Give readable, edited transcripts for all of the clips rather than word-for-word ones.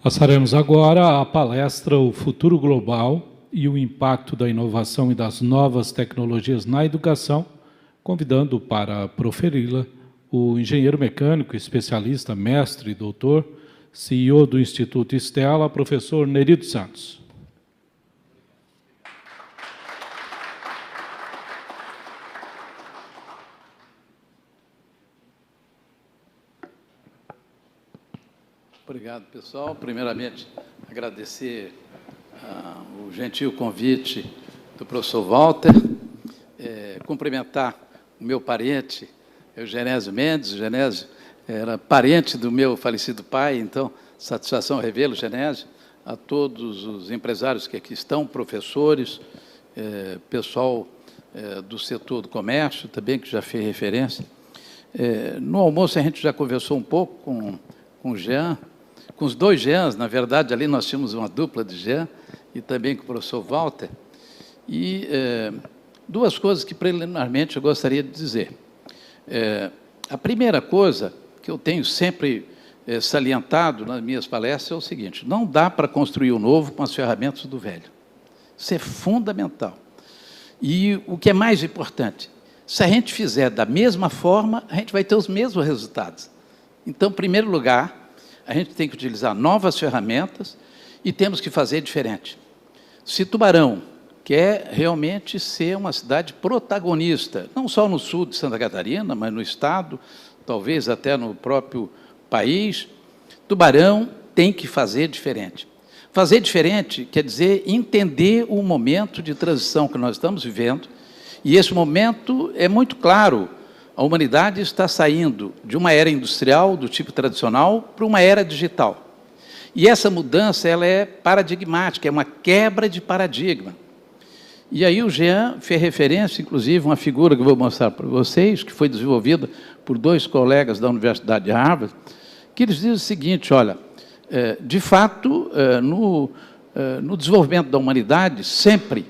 Passaremos agora à palestra O Futuro Global e o Impacto da Inovação e das Novas Tecnologias na Educação, convidando para proferi-la o engenheiro mecânico, especialista, mestre e doutor, CEO do Instituto Stella, professor Nerido Santos. Obrigado, pessoal. Primeiramente, agradecer o gentil convite do professor Walter, cumprimentar o meu parente, o Genésio Mendes. O Genésio era parente do meu falecido pai, então, satisfação revê-lo, Genésio, a todos os empresários que aqui estão, professores, pessoal do setor do comércio, também, que já fez referência. No almoço, a gente já conversou um pouco com o Jean, com os dois Jeans, na verdade, ali nós tínhamos uma dupla de Jean, e também com o professor Walter. E duas coisas que, preliminarmente, eu gostaria de dizer. A primeira coisa que eu tenho sempre salientado nas minhas palestras é o seguinte: não dá para construir o novo com as ferramentas do velho. Isso é fundamental. E o que é mais importante, se a gente fizer da mesma forma, a gente vai ter os mesmos resultados. Então, em primeiro lugar, a gente tem que utilizar novas ferramentas e temos que fazer diferente. Se Tubarão quer realmente ser uma cidade protagonista, não só no sul de Santa Catarina, mas no estado, talvez até no próprio país, Tubarão tem que fazer diferente. Fazer diferente quer dizer entender o momento de transição que nós estamos vivendo, e esse momento é muito claro. A humanidade está saindo de uma era industrial, do tipo tradicional, para uma era digital. E essa mudança ela é paradigmática, é uma quebra de paradigma. E aí o Jean fez referência, inclusive, a uma figura que eu vou mostrar para vocês, que foi desenvolvida por dois colegas da Universidade de Harvard, que eles dizem o seguinte: olha, de fato, no desenvolvimento da humanidade, sempre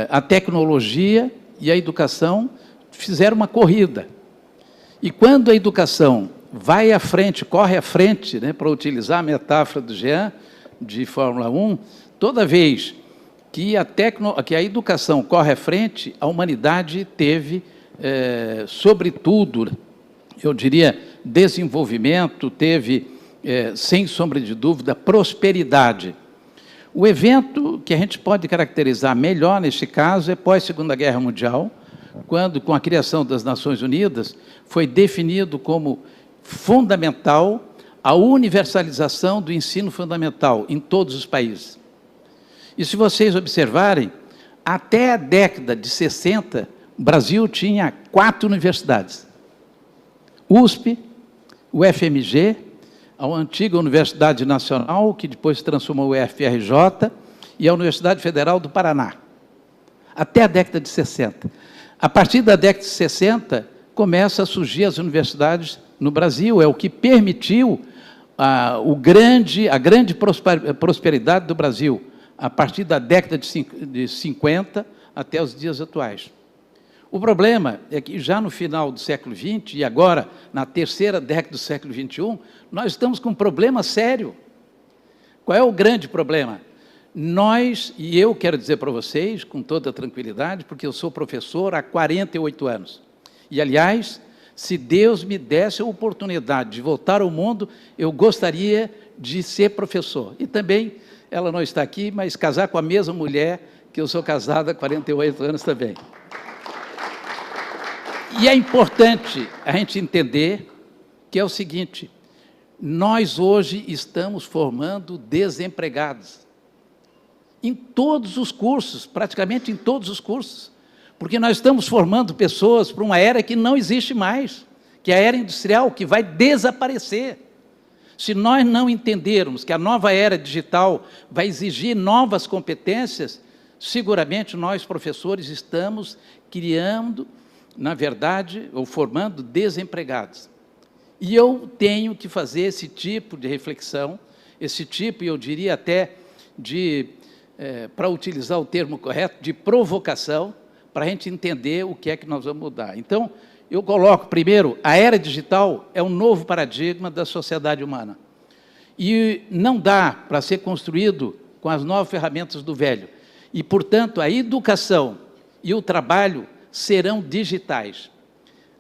a tecnologia e a educação fizeram uma corrida. E quando a educação vai à frente, corre à frente, né, para utilizar a metáfora do Jean, de Fórmula 1, toda vez que a educação corre à frente, a humanidade teve, sobretudo, eu diria, desenvolvimento, teve, sem sombra de dúvida, prosperidade. O evento que a gente pode caracterizar melhor, neste caso, é pós-Segunda Guerra Mundial, quando, com a criação das Nações Unidas, foi definido como fundamental a universalização do ensino fundamental em todos os países. E se vocês observarem, até a década de 60, o Brasil tinha 4 universidades: USP, UFMG, a antiga Universidade Nacional, que depois se transformou em UFRJ, e a Universidade Federal do Paraná. Até a década de 60. A partir da década de 60, começam a surgir as universidades no Brasil, é o que permitiu a grande prosperidade do Brasil, a partir da década de 50 até os dias atuais. O problema é que já no final do século XX, e agora na terceira década do século XXI, nós estamos com um problema sério. Qual é o grande problema? Nós, e eu quero dizer para vocês, com toda tranquilidade, porque eu sou professor há 48 anos. E, aliás, se Deus me desse a oportunidade de voltar ao mundo, eu gostaria de ser professor. E também, ela não está aqui, mas casar com a mesma mulher que eu sou casado há 48 anos também. E é importante a gente entender que é o seguinte: nós hoje estamos formando desempregados. Em todos os cursos, praticamente em todos os cursos, porque nós estamos formando pessoas para uma era que não existe mais, que é a era industrial, que vai desaparecer. Se nós não entendermos que a nova era digital vai exigir novas competências, seguramente nós, professores, estamos criando, na verdade, ou formando desempregados. E eu tenho que fazer esse tipo de reflexão, esse tipo, eu diria até, para utilizar o termo correto, de provocação, para a gente entender o que é que nós vamos mudar. Então, eu coloco, primeiro, a era digital é um novo paradigma da sociedade humana. E não dá para ser construído com as novas ferramentas do velho. E, portanto, a educação e o trabalho serão digitais.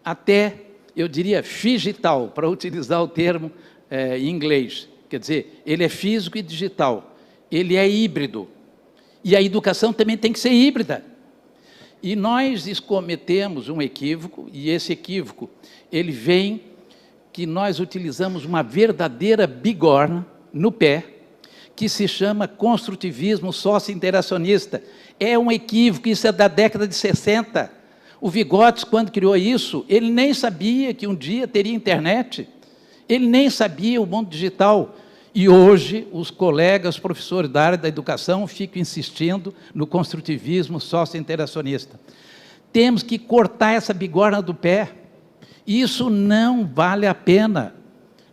Até, eu diria, figital, para utilizar o termo em inglês. Quer dizer, ele é físico e digital. Ele é híbrido. E a educação também tem que ser híbrida. E nós cometemos um equívoco, e esse equívoco, ele vem que nós utilizamos uma verdadeira bigorna no pé, que se chama construtivismo socio-interacionista. É um equívoco, isso é da década de 60. O Vygotsky, quando criou isso, ele nem sabia que um dia teria internet, ele nem sabia o mundo digital. E hoje, os colegas professores da área da educação ficam insistindo no construtivismo socio-interacionista. Temos que cortar essa bigorna do pé. Isso não vale a pena.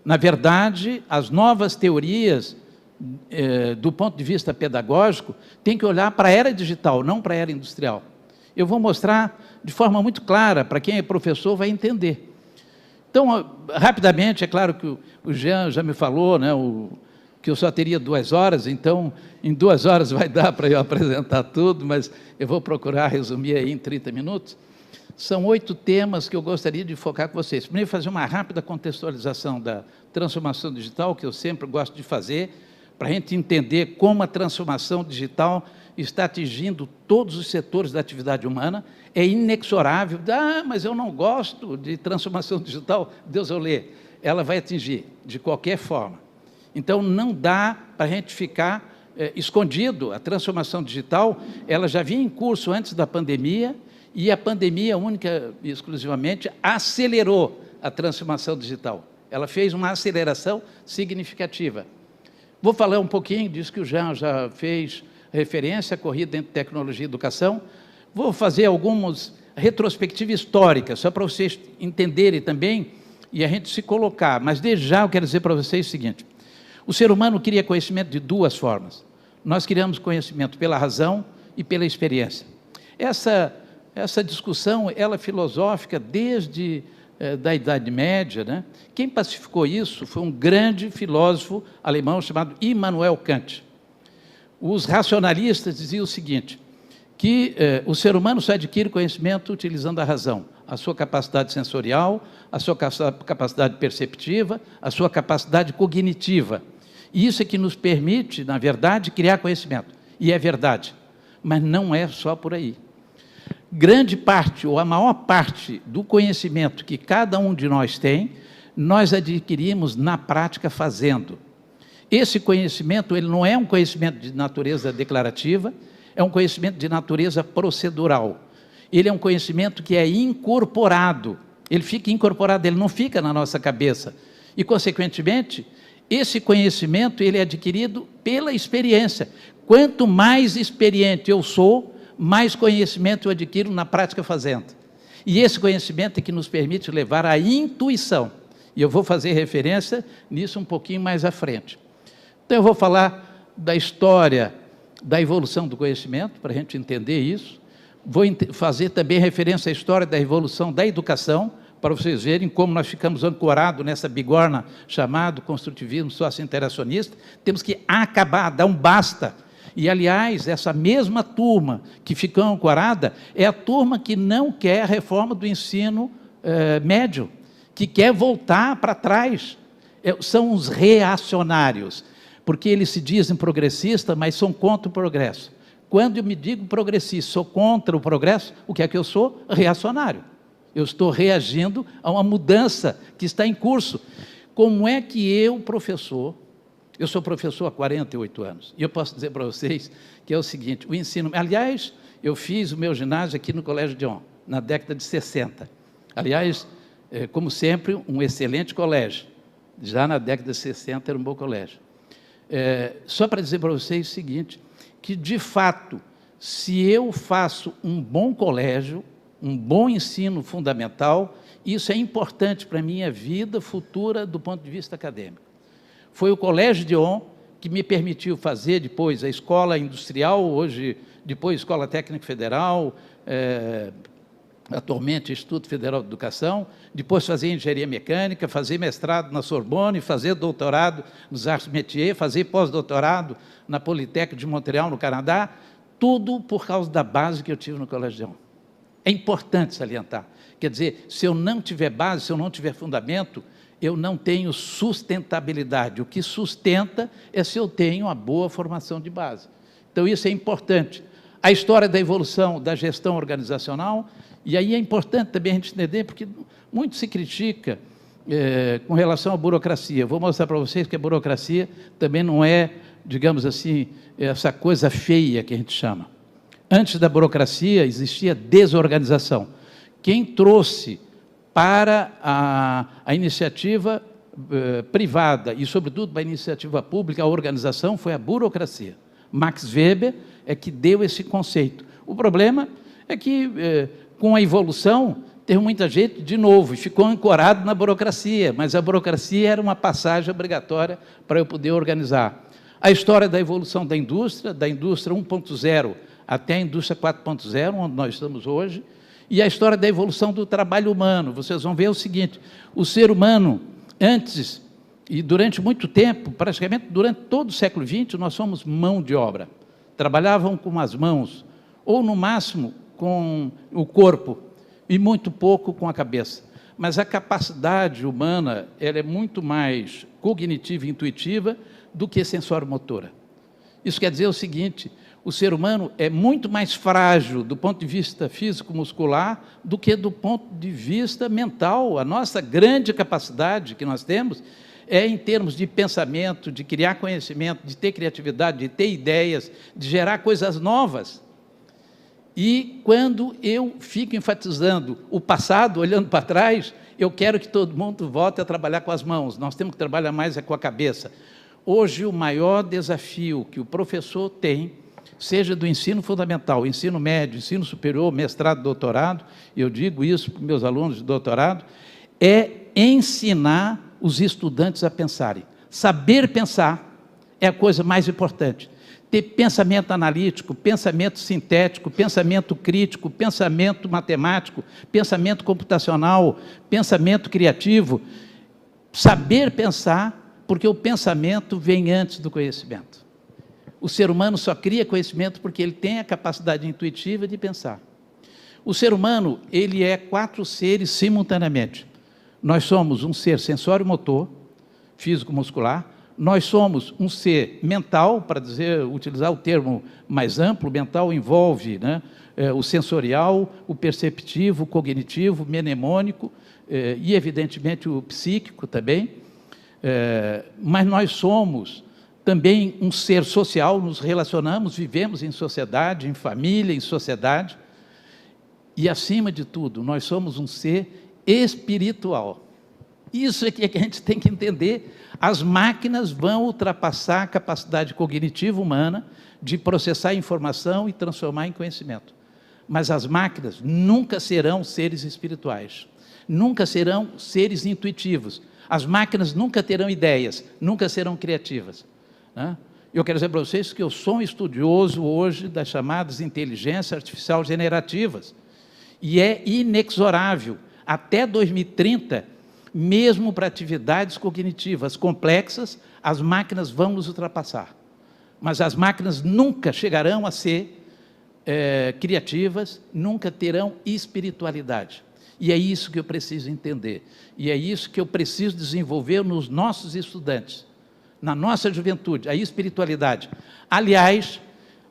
Na verdade, as novas teorias, do ponto de vista pedagógico, têm que olhar para a era digital, não para a era industrial. Eu vou mostrar de forma muito clara, para quem é professor vai entender. Então, rapidamente, é claro que o Jean já me falou, né, que eu só teria 2 horas, então, em 2 horas vai dar para eu apresentar tudo, mas eu vou procurar resumir aí em 30 minutos. São 8 temas que eu gostaria de focar com vocês. Primeiro, fazer uma rápida contextualização da transformação digital, que eu sempre gosto de fazer, para a gente entender como a transformação digital está atingindo todos os setores da atividade humana. É inexorável. Mas eu não gosto de transformação digital. Deus eu ler. Ela vai atingir, de qualquer forma. Então, não dá para a gente ficar escondido. A transformação digital, ela já vinha em curso antes da pandemia, e a pandemia, única e exclusivamente, acelerou a transformação digital. Ela fez uma aceleração significativa. Vou falar um pouquinho disso que o Jean já fez referência, corrida entre tecnologia e educação. Vou fazer algumas retrospectivas históricas, só para vocês entenderem também e a gente se colocar. Mas, desde já, eu quero dizer para vocês o seguinte: o ser humano queria conhecimento de 2 formas. Nós queríamos conhecimento pela razão e pela experiência. Essa discussão, ela é filosófica desde da Idade Média, né? Quem pacificou isso foi um grande filósofo alemão chamado Immanuel Kant. Os racionalistas diziam o seguinte, que o ser humano só adquire conhecimento utilizando a razão, a sua capacidade sensorial, a sua capacidade perceptiva, a sua capacidade cognitiva. E isso é que nos permite, na verdade, criar conhecimento. E é verdade, mas não é só por aí. Grande parte, ou a maior parte do conhecimento que cada um de nós tem, nós adquirimos na prática fazendo. Esse conhecimento, ele não é um conhecimento de natureza declarativa, é um conhecimento de natureza procedural. Ele é um conhecimento que é incorporado, ele fica incorporado, ele não fica na nossa cabeça. E, consequentemente, esse conhecimento ele é adquirido pela experiência. Quanto mais experiente eu sou, mais conhecimento eu adquiro na prática fazendo. E esse conhecimento é que nos permite levar à intuição. E eu vou fazer referência nisso um pouquinho mais à frente. Então, eu vou falar da história da evolução do conhecimento, para a gente entender isso. Vou fazer também referência à história da evolução da educação, para vocês verem como nós ficamos ancorados nessa bigorna chamada construtivismo socio-interacionista. Temos que acabar, dar um basta. E, aliás, essa mesma turma que ficou ancorada é a turma que não quer a reforma do ensino médio, que quer voltar para trás. São os reacionários, porque eles se dizem progressistas, mas são contra o progresso. Quando eu me digo progressista, sou contra o progresso, o que é que eu sou? Reacionário. Eu estou reagindo a uma mudança que está em curso. Como é que eu, professor, eu sou professor há 48 anos, e eu posso dizer para vocês que é o seguinte, o ensino... Aliás, eu fiz o meu ginásio aqui no Colégio Dion, na década de 60. Aliás, como sempre, um excelente colégio. Já na década de 60 era um bom colégio. Só para dizer para vocês o seguinte, que, de fato, se eu faço um bom colégio, um bom ensino fundamental, isso é importante para a minha vida futura do ponto de vista acadêmico. Foi o Colégio Dion que me permitiu fazer depois a escola industrial, hoje, depois a Escola Técnica Federal, atualmente Instituto Federal de Educação, depois fazer engenharia mecânica, fazer mestrado na Sorbonne, fazer doutorado nos Arts Métiers, fazer pós-doutorado na Politécnica de Montreal, no Canadá, tudo por causa da base que eu tive no Colegião. É importante salientar. Quer dizer, se eu não tiver base, se eu não tiver fundamento, eu não tenho sustentabilidade. O que sustenta é se eu tenho uma boa formação de base. Então, isso é importante. A história da evolução da gestão organizacional, e aí é importante também a gente entender, porque muito se critica com relação à burocracia. Eu vou mostrar para vocês que a burocracia também não é, digamos assim, essa coisa feia que a gente chama. Antes da burocracia existia desorganização. Quem trouxe para a iniciativa privada e, sobretudo, para a iniciativa pública, a organização foi a burocracia. Max Weber é que deu esse conceito. O problema é que, com a evolução, teve muita gente, de novo, e ficou ancorado na burocracia, mas a burocracia era uma passagem obrigatória para eu poder organizar. A história da evolução da indústria 1.0 até a indústria 4.0, onde nós estamos hoje, e a história da evolução do trabalho humano. Vocês vão ver o seguinte, o ser humano, antes e durante muito tempo, praticamente durante todo o século XX, nós somos mão de obra. Trabalhavam com as mãos, ou no máximo com o corpo, e muito pouco com a cabeça. Mas a capacidade humana ela é muito mais cognitiva e intuitiva do que sensório-motora. Isso quer dizer o seguinte, o ser humano é muito mais frágil do ponto de vista físico-muscular do que do ponto de vista mental. A nossa grande capacidade que nós temos é em termos de pensamento, de criar conhecimento, de ter criatividade, de ter ideias, de gerar coisas novas. E quando eu fico enfatizando o passado, olhando para trás, eu quero que todo mundo volte a trabalhar com as mãos. Nós temos que trabalhar mais com a cabeça. Hoje, o maior desafio que o professor tem, seja do ensino fundamental, ensino médio, ensino superior, mestrado, doutorado, eu digo isso para os meus alunos de doutorado, é ensinar os estudantes a pensarem. Saber pensar é a coisa mais importante. Ter pensamento analítico, pensamento sintético, pensamento crítico, pensamento matemático, pensamento computacional, pensamento criativo. Saber pensar, porque o pensamento vem antes do conhecimento. O ser humano só cria conhecimento porque ele tem a capacidade intuitiva de pensar. O ser humano, ele é 4 seres simultaneamente. Nós somos um ser sensório-motor, físico-muscular, nós somos um ser mental, para utilizar o termo mais amplo, mental envolve, né, o sensorial, o perceptivo, o cognitivo, o mnemônico e, evidentemente, o psíquico também. Mas nós somos também um ser social, nos relacionamos, vivemos em sociedade, em família, em sociedade. E, acima de tudo, nós somos um ser espiritual. Isso é que a gente tem que entender. As máquinas vão ultrapassar a capacidade cognitiva humana de processar informação e transformar em conhecimento. Mas as máquinas nunca serão seres espirituais, nunca serão seres intuitivos. As máquinas nunca terão ideias, nunca serão criativas, né? Eu quero dizer para vocês que eu sou um estudioso hoje das chamadas inteligências artificial generativas, e é inexorável, até 2030, mesmo para atividades cognitivas complexas, as máquinas vão nos ultrapassar. Mas as máquinas nunca chegarão a ser criativas, nunca terão espiritualidade. E é isso que eu preciso entender. E é isso que eu preciso desenvolver nos nossos estudantes, na nossa juventude, a espiritualidade. Aliás,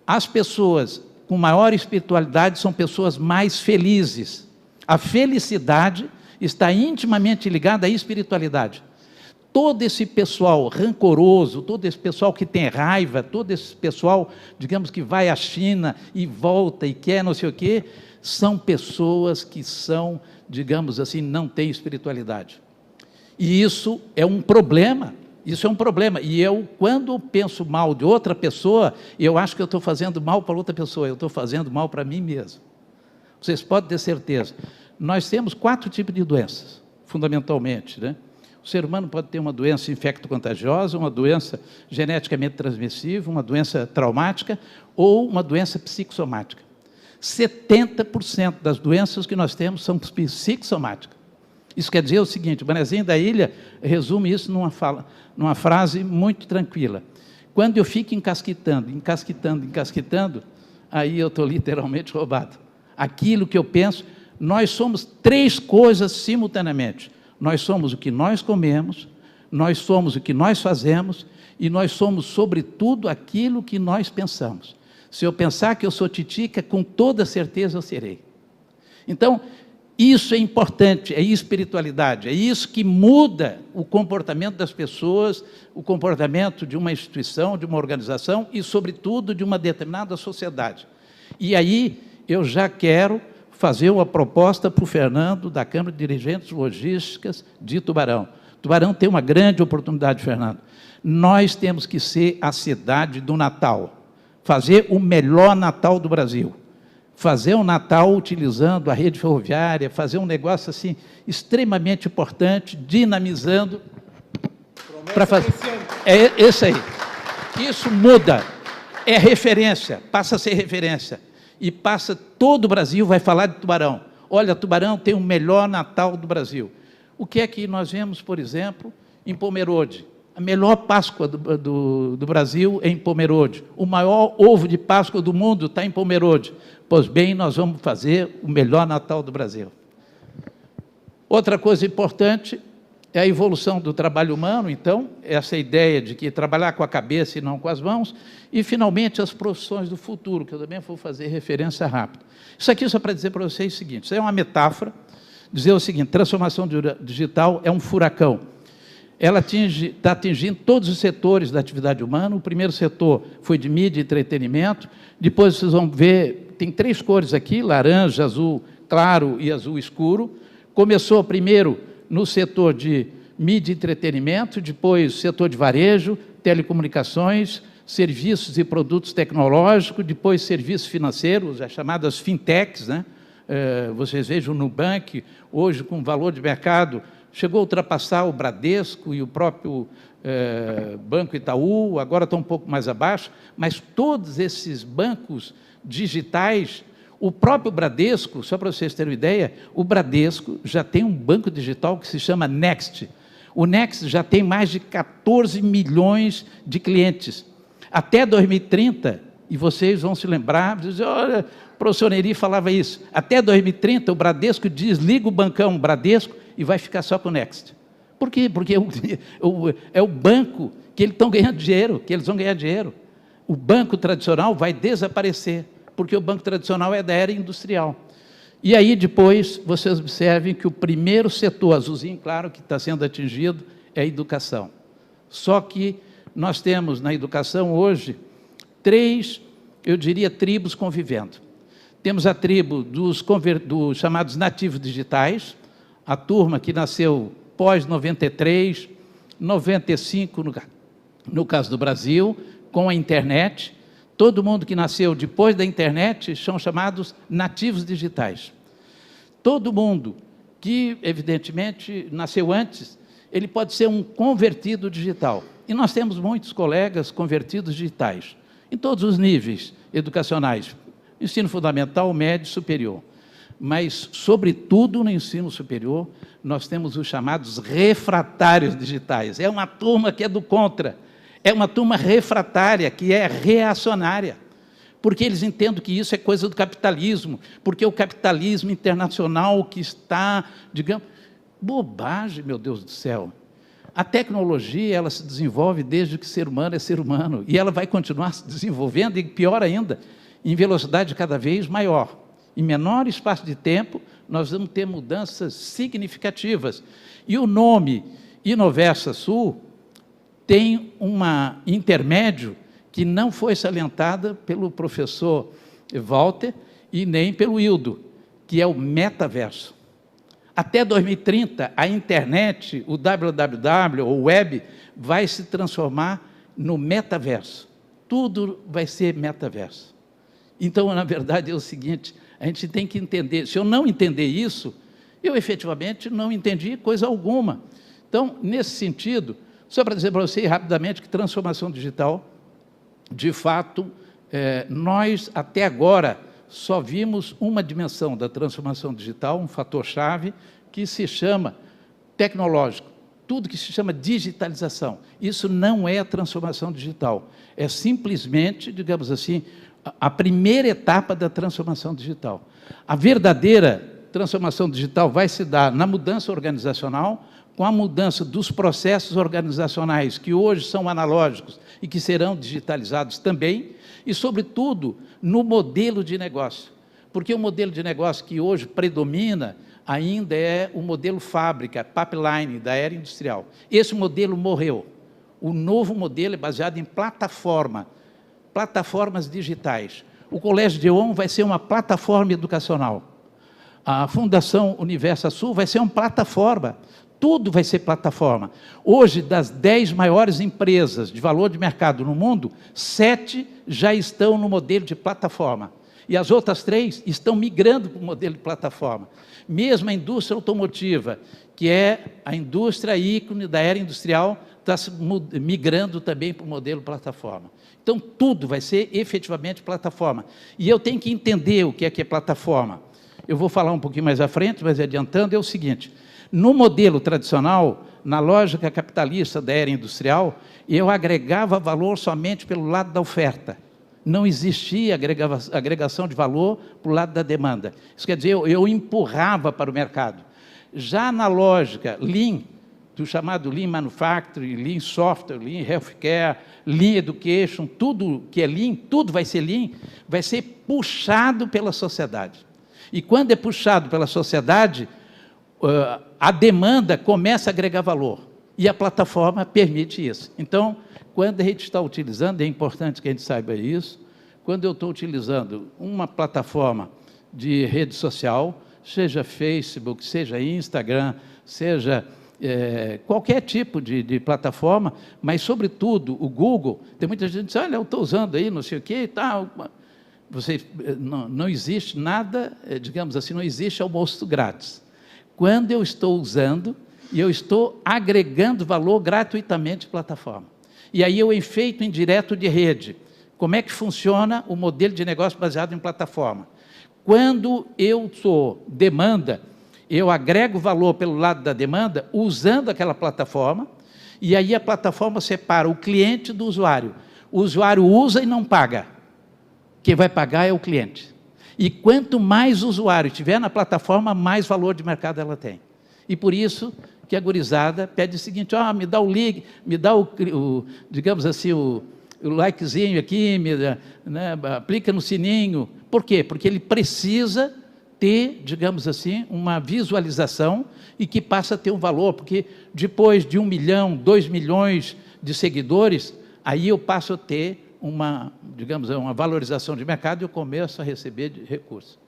as pessoas com maior espiritualidade são pessoas mais felizes. A felicidade está intimamente ligada à espiritualidade. Todo esse pessoal rancoroso, todo esse pessoal que tem raiva, todo esse pessoal, digamos, que vai à China e volta e quer não sei o quê, são pessoas que são, digamos assim, não têm espiritualidade. E isso é um problema, isso é um problema. E eu, quando penso mal de outra pessoa, eu acho que eu estou fazendo mal para outra pessoa, eu estou fazendo mal para mim mesmo. Vocês podem ter certeza. Nós temos 4 tipos de doenças, fundamentalmente, né? O ser humano pode ter uma doença infecto-contagiosa, uma doença geneticamente transmissível, uma doença traumática ou uma doença psicossomática. 70% das doenças que nós temos são psicossomáticas. Isso quer dizer o seguinte, o Manezinho da Ilha resume isso numa frase muito tranquila. Quando eu fico encasquetando, aí eu estou literalmente roubado. Aquilo que eu penso, nós somos 3 coisas simultaneamente. Nós somos o que nós comemos, nós somos o que nós fazemos e nós somos, sobretudo, aquilo que nós pensamos. Se eu pensar que eu sou titica, com toda certeza eu serei. Então, isso é importante, é espiritualidade, é isso que muda o comportamento das pessoas, o comportamento de uma instituição, de uma organização e, sobretudo, de uma determinada sociedade. E aí eu já quero fazer uma proposta para o Fernando, da Câmara de Dirigentes Logísticas de Tubarão. Tubarão tem uma grande oportunidade, Fernando. Nós temos que ser a cidade do Natal, fazer o melhor Natal do Brasil. Fazer um Natal utilizando a rede ferroviária, fazer um negócio assim extremamente importante, dinamizando para fazer. É esse aí. Isso muda, é referência, passa a ser referência. E passa, todo o Brasil vai falar de Tubarão. Olha, Tubarão tem o melhor Natal do Brasil. O que é que nós vemos, por exemplo, em Pomerode? A melhor Páscoa do Brasil é em Pomerode. O maior ovo de Páscoa do mundo está em Pomerode. Pois bem, nós vamos fazer o melhor Natal do Brasil. Outra coisa importante é a evolução do trabalho humano, então, essa ideia de que trabalhar com a cabeça e não com as mãos, e, finalmente, as profissões do futuro, que eu também vou fazer referência rápida. Isso aqui só para dizer para vocês o seguinte, isso é uma metáfora, dizer o seguinte, transformação digital é um furacão. Ela está atingindo todos os setores da atividade humana. O primeiro setor foi de mídia e entretenimento, depois vocês vão ver, tem 3 cores aqui, laranja, azul claro e azul escuro. Começou primeiro no setor de mídia e entretenimento, depois setor de varejo, telecomunicações, serviços e produtos tecnológicos, depois serviços financeiros, as chamadas fintechs, né? Vocês vejam o Nubank, hoje com valor de mercado, chegou a ultrapassar o Bradesco e o próprio Banco Itaú, agora está um pouco mais abaixo, mas todos esses bancos digitais, o próprio Bradesco, só para vocês terem uma ideia, o Bradesco já tem um banco digital que se chama Next. O Next já tem mais de 14 milhões de clientes. Até 2030, e vocês vão se lembrar, dizer, olha, o professor Neri falava isso, até 2030 o Bradesco desliga o bancão Bradesco e vai ficar só com o Next. Por quê? Porque é o banco que eles estão ganhando dinheiro, que eles vão ganhar dinheiro. O banco tradicional vai desaparecer, porque o banco tradicional é da era industrial. E aí, depois, vocês observem que o primeiro setor, azulzinho, claro, que está sendo atingido, é a educação. Só que nós temos, na educação, hoje, 3, eu diria, tribos convivendo. Temos a tribo dos chamados nativos digitais, a turma que nasceu pós-93, 95, no caso do Brasil, com a internet. Todo mundo que nasceu depois da internet são chamados nativos digitais. Todo mundo que, evidentemente, nasceu antes, ele pode ser um convertido digital. E nós temos muitos colegas convertidos digitais, em todos os níveis educacionais, ensino fundamental, médio e superior. Mas, sobretudo, no ensino superior, nós temos os chamados refratários digitais. É uma turma que é do contra. É uma turma refratária, que é reacionária, porque eles entendem que isso é coisa do capitalismo, porque o capitalismo internacional que está, digamos... Bobagem, meu Deus do céu! A tecnologia, ela se desenvolve desde que ser humano é ser humano, e ela vai continuar se desenvolvendo, e pior ainda, em velocidade cada vez maior. Em menor espaço de tempo, nós vamos ter mudanças significativas. E o nome Inoversa Sul tem um intermédio que não foi salientada pelo professor Walter e nem pelo Hildo, que é o metaverso. Até 2030, a internet, o www, ou web, vai se transformar no metaverso. Tudo vai ser metaverso. Então, na verdade, é o seguinte, a gente tem que entender, se eu não entender isso, eu efetivamente não entendi coisa alguma. Então, nesse sentido, só para dizer para você rapidamente que transformação digital, de fato, nós até agora só vimos uma dimensão da transformação digital, um fator-chave, que se chama tecnológico. Tudo que se chama digitalização. Isso não é a transformação digital. É simplesmente, digamos assim, a primeira etapa da transformação digital. A verdadeira transformação digital vai se dar na mudança organizacional, com a mudança dos processos organizacionais, que hoje são analógicos e que serão digitalizados também, e, sobretudo, no modelo de negócio. Porque o modelo de negócio que hoje predomina ainda é o modelo fábrica, pipeline, da era industrial. Esse modelo morreu. O novo modelo é baseado em plataformas digitais. O Colégio de EON vai ser uma plataforma educacional. A Fundação Universo Sul vai ser uma plataforma. Tudo vai ser plataforma. Hoje, das 10 maiores empresas de valor de mercado no mundo, 7 já estão no modelo de plataforma. E as outras 3 estão migrando para o modelo de plataforma. Mesmo a indústria automotiva, que é a indústria ícone da era industrial, está migrando também para o modelo plataforma. Então, tudo vai ser efetivamente plataforma. E eu tenho que entender o que é plataforma. Eu vou falar um pouquinho mais à frente, mas adiantando, é o seguinte: no modelo tradicional, na lógica capitalista da era industrial, eu agregava valor somente pelo lado da oferta. Não existia agregação de valor para o lado da demanda. Isso quer dizer, eu empurrava para o mercado. Já na lógica Lean, do chamado Lean Manufacturing, Lean Software, Lean Healthcare, Lean Education, tudo que é Lean, tudo vai ser Lean, vai ser puxado pela sociedade. E quando é puxado pela sociedade, a demanda começa a agregar valor. E a plataforma permite isso. Então, quando a gente está utilizando, é importante que a gente saiba isso, quando eu estou utilizando uma plataforma de rede social, seja Facebook, seja Instagram, seja qualquer tipo de plataforma, mas, sobretudo, o Google, tem muita gente que diz, olha, eu estou usando aí, não sei o quê e tal. Não existe nada, digamos assim, não existe almoço grátis. Quando eu estou usando, e eu estou agregando valor gratuitamente à plataforma. E aí o efeito indireto de rede. Como é que funciona o modelo de negócio baseado em plataforma? Quando eu sou demanda, eu agrego valor pelo lado da demanda, usando aquela plataforma, e aí a plataforma separa o cliente do usuário. O usuário usa e não paga. Quem vai pagar é o cliente. E quanto mais usuário tiver na plataforma, mais valor de mercado ela tem. E por isso que a gurizada pede o seguinte, me dá o link, me dá digamos assim, o likezinho aqui, aplica no sininho. Por quê? Porque ele precisa ter, digamos assim, uma visualização e que passa a ter um valor, porque depois de 1 milhão, 2 milhões de seguidores, aí eu passo a ter uma valorização de mercado e eu começo a receber recursos.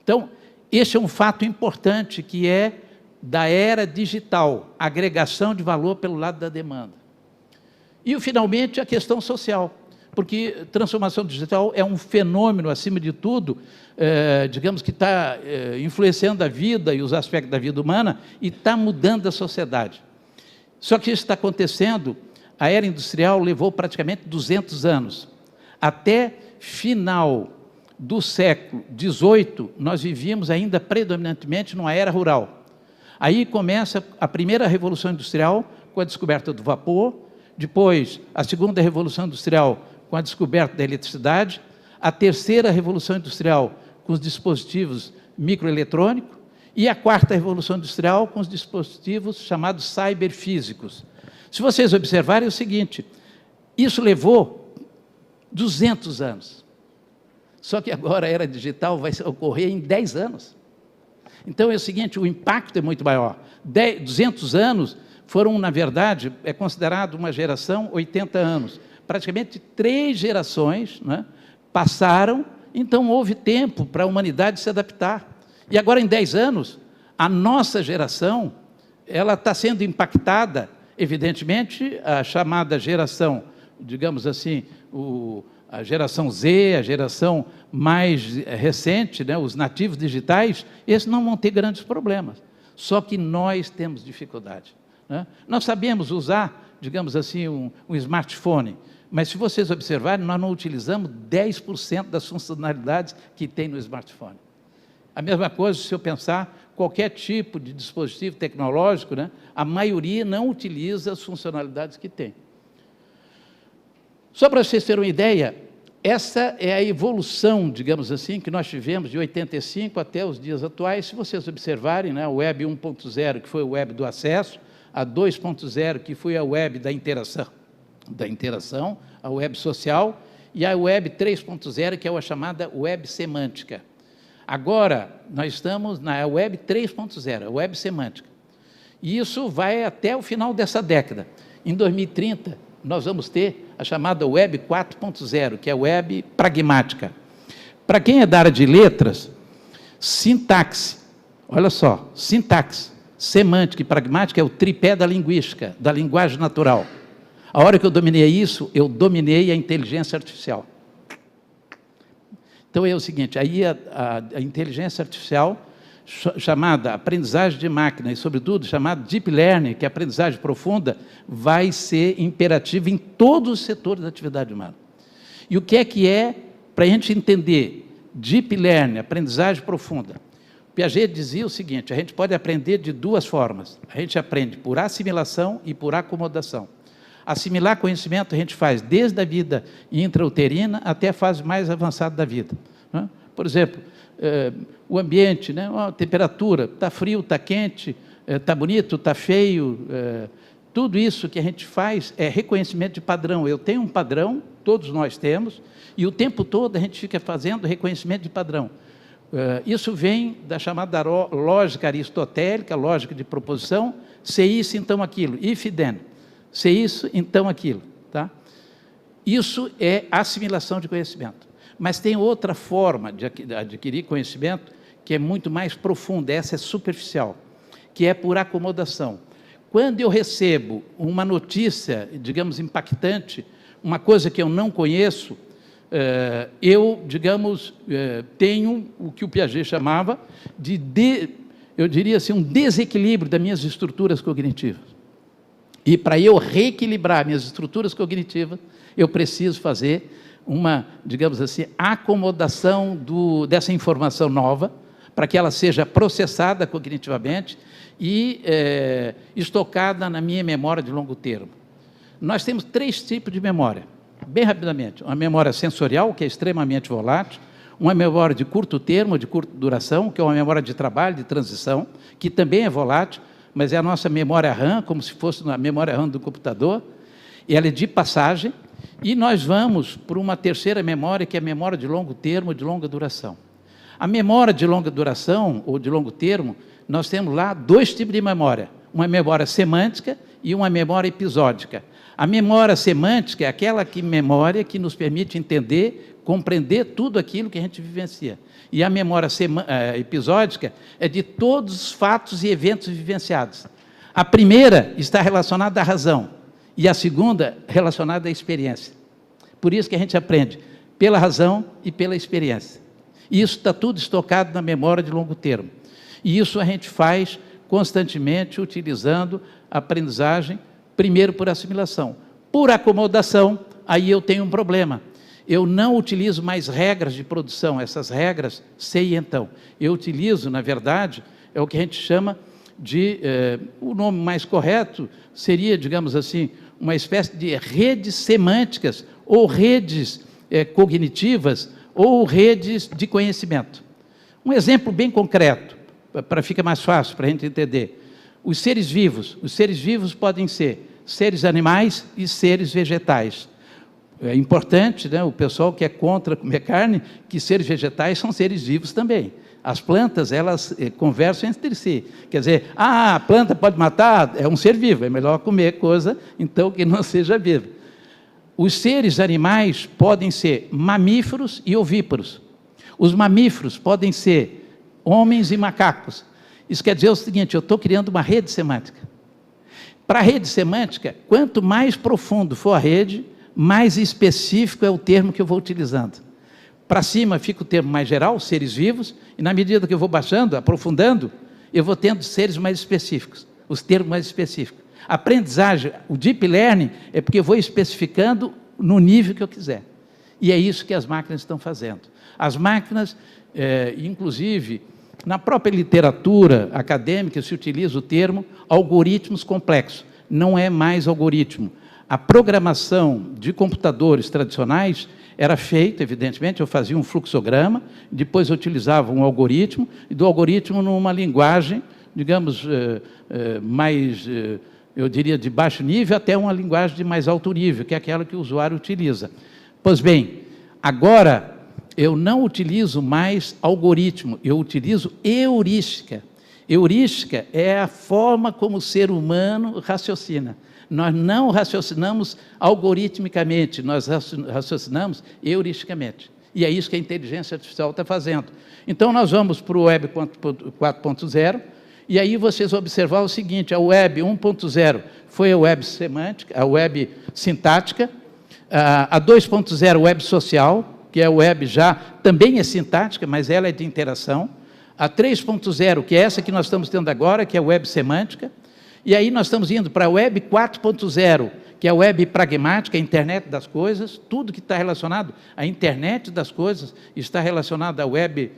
Então, esse é um fato importante que é da era digital, agregação de valor pelo lado da demanda. E, finalmente, a questão social, porque transformação digital é um fenômeno, acima de tudo, digamos que está influenciando a vida e os aspectos da vida humana e está mudando a sociedade. Só que isso está acontecendo, a era industrial levou praticamente 200 anos. Até final do século XVIII, nós vivíamos ainda predominantemente numa era rural. Aí começa a primeira Revolução Industrial, com a descoberta do vapor, depois a segunda Revolução Industrial, com a descoberta da eletricidade, a terceira Revolução Industrial, com os dispositivos microeletrônicos, e a quarta Revolução Industrial, com os dispositivos chamados cyberfísicos. Se vocês observarem, é o seguinte, isso levou 200 anos. Só que agora a era digital vai ocorrer em 10 anos. Então é o seguinte, o impacto é muito maior. 200 anos foram, na verdade, é considerado uma geração 80 anos. Praticamente 3 gerações, né, passaram, então houve tempo para a humanidade se adaptar. E agora, em 10 anos, a nossa geração, ela está sendo impactada, evidentemente, a chamada geração, digamos assim, a geração Z, a geração mais recente, né, os nativos digitais, esses não vão ter grandes problemas. Só que nós temos dificuldade. Né? Nós sabemos usar digamos assim, um smartphone. Mas, se vocês observarem, nós não utilizamos 10% das funcionalidades que tem no smartphone. A mesma coisa, se eu pensar, qualquer tipo de dispositivo tecnológico, né, a maioria não utiliza as funcionalidades que tem. Só para vocês terem uma ideia, essa é a evolução, digamos assim, que nós tivemos de 85 até os dias atuais. Se vocês observarem, né, a Web 1.0, que foi o Web do acesso, a 2.0, que foi a Web da interação, a Web social, e a Web 3.0, que é a chamada Web semântica. Agora, nós estamos na Web 3.0, a Web semântica. E isso vai até o final dessa década. Em 2030, nós vamos ter a chamada Web 4.0, que é a Web pragmática. Para quem é da área de letras, sintaxe, olha só, sintaxe, semântica e pragmática é o tripé da linguística, da linguagem natural. A hora que eu dominei isso, eu dominei a inteligência artificial. Então, é o seguinte, aí a inteligência artificial, chamada aprendizagem de máquina, e, sobretudo, chamada Deep Learning, que é a aprendizagem profunda, vai ser imperativa em todos os setores da atividade humana. E o que é, para a gente entender, Deep Learning, aprendizagem profunda? Piaget dizia o seguinte, a gente pode aprender de duas formas. A gente aprende por assimilação e por acomodação. Assimilar conhecimento a gente faz desde a vida intrauterina até a fase mais avançada da vida. Né? Por exemplo, o ambiente, né? A temperatura, está frio, está quente, está bonito, está feio, tudo isso que a gente faz é reconhecimento de padrão. Eu tenho um padrão, todos nós temos, e o tempo todo a gente fica fazendo reconhecimento de padrão. Isso vem da chamada lógica aristotélica, lógica de proposição, se isso, então aquilo, if then. Se isso, então aquilo. Tá? Isso é assimilação de conhecimento. Mas tem outra forma de adquirir conhecimento que é muito mais profunda, essa é superficial, que é por acomodação. Quando eu recebo uma notícia, digamos, impactante, uma coisa que eu não conheço, eu, digamos, tenho o que o Piaget chamava eu diria assim, um desequilíbrio das minhas estruturas cognitivas. E para eu reequilibrar minhas estruturas cognitivas, eu preciso fazer uma, digamos assim, acomodação dessa informação nova, para que ela seja processada cognitivamente e estocada na minha memória de longo termo. Nós temos 3 tipos de memória, bem rapidamente. Uma memória sensorial, que é extremamente volátil, uma memória de curto termo, de curta duração, que é uma memória de trabalho, de transição, que também é volátil, mas é a nossa memória RAM, como se fosse a memória RAM do computador, e ela é de passagem, e nós vamos para uma terceira memória, que é a memória de longo termo, de longa duração. A memória de longa duração, ou de longo termo, nós temos lá 2 tipos de memória, uma memória semântica e uma memória episódica. A memória semântica é aquela memória que nos permite entender, compreender tudo aquilo que a gente vivencia. E a memória episódica é de todos os fatos e eventos vivenciados. A primeira está relacionada à razão, e a segunda relacionada à experiência. Por isso que a gente aprende pela razão e pela experiência. E isso está tudo estocado na memória de longo termo. E isso a gente faz constantemente utilizando a aprendizagem, primeiro por assimilação. Por acomodação, aí eu tenho um problema. Eu não utilizo mais regras de produção, essas regras sei e então. Eu utilizo, na verdade, é o que a gente chama de, o nome mais correto seria, digamos assim, uma espécie de redes semânticas, ou redes cognitivas, ou redes de conhecimento. Um exemplo bem concreto, para ficar mais fácil para a gente entender. Os seres vivos podem ser seres animais e seres vegetais. É importante, né, o pessoal que é contra comer carne, que seres vegetais são seres vivos também. As plantas, elas conversam entre si. Quer dizer, a planta pode matar, é um ser vivo, é melhor comer coisa, então, que não seja viva. Os seres animais podem ser mamíferos e ovíparos. Os mamíferos podem ser homens e macacos. Isso quer dizer o seguinte, eu estou criando uma rede semântica. Para a rede semântica, quanto mais profundo for a rede, mais específico é o termo que eu vou utilizando. Para cima fica o termo mais geral, seres vivos, e na medida que eu vou baixando, aprofundando, eu vou tendo seres mais específicos, os termos mais específicos. Aprendizagem, o Deep Learning, é porque eu vou especificando no nível que eu quiser. E é isso que as máquinas estão fazendo. As máquinas, inclusive, na própria literatura acadêmica se utiliza o termo algoritmos complexos. Não é mais algoritmo. A programação de computadores tradicionais era feita, evidentemente, eu fazia um fluxograma, depois eu utilizava um algoritmo, e do algoritmo numa linguagem, digamos, mais, eu diria, de baixo nível, até uma linguagem de mais alto nível, que é aquela que o usuário utiliza. Pois bem, agora eu não utilizo mais algoritmo, eu utilizo heurística. Heurística é a forma como o ser humano raciocina. Nós não raciocinamos algoritmicamente, nós raciocinamos heuristicamente. E é isso que a inteligência artificial está fazendo. Então, nós vamos para o Web 4.0, e aí vocês observar o seguinte, a Web 1.0 foi a Web semântica, a Web sintática, a 2.0 Web social, que é a Web já, também é sintática, mas ela é de interação, a 3.0, que é essa que nós estamos tendo agora, que é a Web semântica, e aí nós estamos indo para a Web 4.0, que é a Web pragmática, a internet das coisas, tudo que está relacionado à internet das coisas está relacionado à Web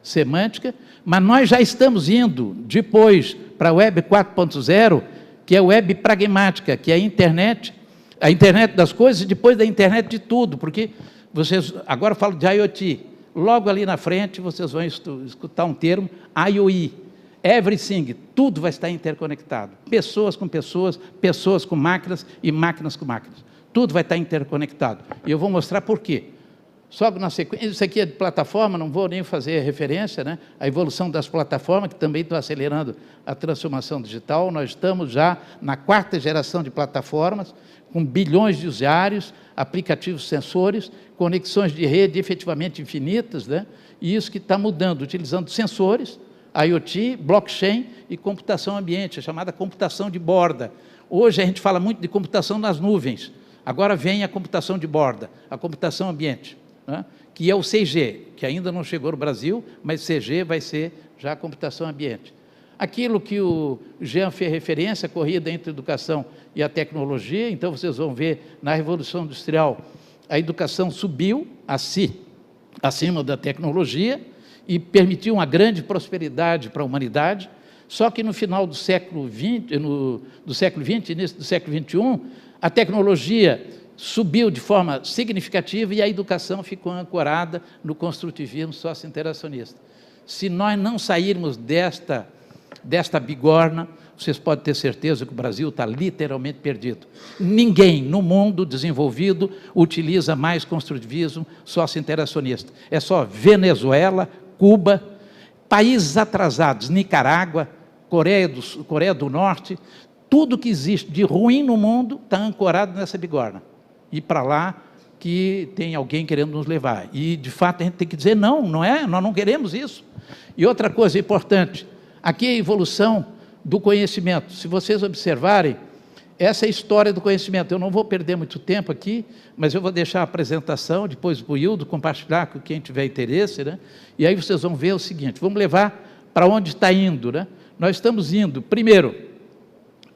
semântica, mas nós já estamos indo depois para a Web 4.0, que é a Web pragmática, que é a internet das coisas e depois da internet de tudo, porque vocês agora falam de IoT, logo ali na frente vocês vão escutar um termo, IoE, everything, tudo vai estar interconectado, pessoas com pessoas, pessoas com máquinas e máquinas com máquinas, tudo vai estar interconectado, e eu vou mostrar por quê. Só que na sequência, isso aqui é de plataforma, não vou nem fazer referência, né? A evolução das plataformas, que também estão acelerando a transformação digital, nós estamos já na 4ª geração de plataformas, com bilhões de usuários, aplicativos sensores, conexões de rede efetivamente infinitas, né? E isso que está mudando, utilizando sensores, IoT, blockchain e computação ambiente, a chamada computação de borda. Hoje a gente fala muito de computação nas nuvens, agora vem a computação de borda, a computação ambiente, né? Que é o CG, que ainda não chegou no Brasil, mas CG vai ser já a computação ambiente. Aquilo que o Jean fez referência, a corrida entre a educação e a tecnologia, então vocês vão ver na Revolução Industrial, a educação subiu acima da tecnologia e permitiu uma grande prosperidade para a humanidade, só que no final do século XX, início do século XXI, a tecnologia subiu de forma significativa e a educação ficou ancorada no construtivismo socio-interacionista. Se nós não sairmos desta bigorna, vocês podem ter certeza que o Brasil está literalmente perdido. Ninguém no mundo desenvolvido utiliza mais construtivismo socio-interacionista. É só Venezuela, Cuba, países atrasados, Nicarágua, Coreia do Norte, tudo que existe de ruim no mundo está ancorado nessa bigorna. E para lá que tem alguém querendo nos levar. E, de fato, a gente tem que dizer, não, nós não queremos isso. E outra coisa importante, aqui é a evolução do conhecimento. Se vocês observarem, essa é a história do conhecimento. Eu não vou perder muito tempo aqui, mas eu vou deixar a apresentação, depois o Hildo compartilhar com quem tiver interesse, né? E aí vocês vão ver o seguinte, vamos levar para onde está indo, né? Nós estamos indo, primeiro,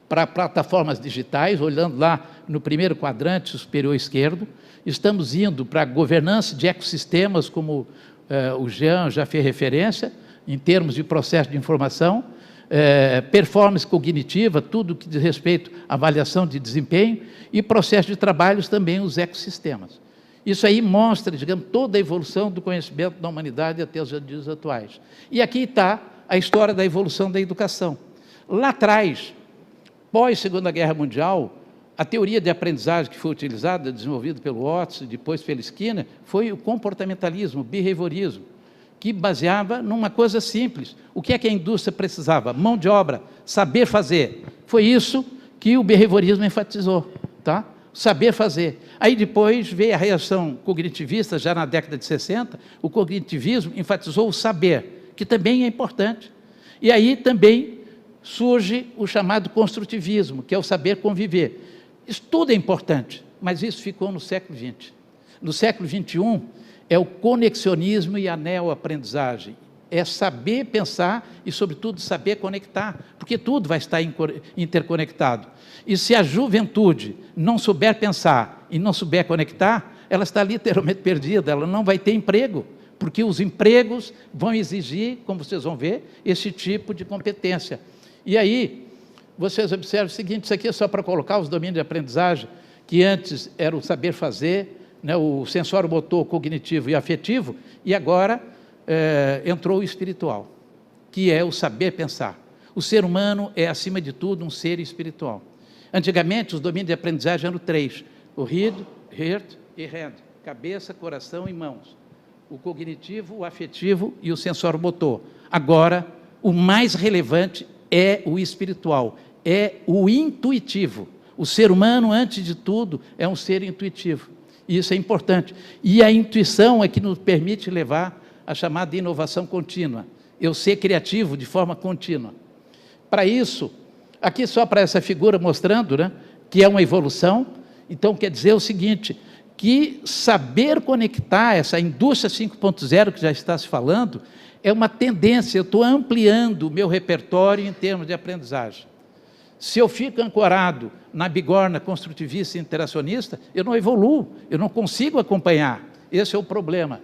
para plataformas digitais, olhando lá no primeiro quadrante superior esquerdo, estamos indo para a governança de ecossistemas, como o Jean já fez referência, em termos de processo de informação, performance cognitiva, tudo que diz respeito à avaliação de desempenho, e processo de trabalhos também, os ecossistemas. Isso aí mostra, digamos, toda a evolução do conhecimento da humanidade até os dias atuais. E aqui está a história da evolução da educação. Lá atrás, pós-Segunda Guerra Mundial, a teoria de aprendizagem que foi utilizada, desenvolvida pelo Watson e depois pelo Skinner, foi o comportamentalismo, o behaviorismo, que baseava numa coisa simples. O que é que a indústria precisava? Mão de obra, saber fazer. Foi isso que o behaviorismo enfatizou, tá? Saber fazer. Aí depois veio a reação cognitivista, já na década de 60, o cognitivismo enfatizou o saber, que também é importante. E aí também surge o chamado construtivismo, que é o saber conviver. Isso tudo é importante, mas isso ficou no século XX. No século XXI, é o conexionismo e a neoaprendizagem. é saber pensar e, sobretudo, saber conectar, porque tudo vai estar interconectado. E se a juventude não souber pensar e não souber conectar, ela está literalmente perdida, ela não vai ter emprego, porque os empregos vão exigir, como vocês vão ver, esse tipo de competência. E aí, vocês observam o seguinte, isso aqui é só para colocar os domínios de aprendizagem, que antes era o saber fazer, né, o sensório motor, cognitivo e afetivo, e agora entrou o espiritual, que é o saber pensar. O ser humano é, acima de tudo, um ser espiritual. Antigamente, os domínios de aprendizagem eram 3, o Heart e Hand, cabeça, coração e mãos. O cognitivo, o afetivo e o sensório motor. Agora, o mais relevante é o espiritual, é o intuitivo. O ser humano, antes de tudo, é um ser intuitivo. E isso é importante. E a intuição é que nos permite levar a chamada inovação contínua. Eu ser criativo de forma contínua. Para isso, aqui só para essa figura mostrando, né, que é uma evolução. Então, quer dizer o seguinte, que saber conectar essa indústria 5.0 que já está se falando, é uma tendência, eu estou ampliando o meu repertório em termos de aprendizagem. Se eu fico ancorado na bigorna construtivista e interacionista, eu não evoluo, eu não consigo acompanhar. Esse é o problema.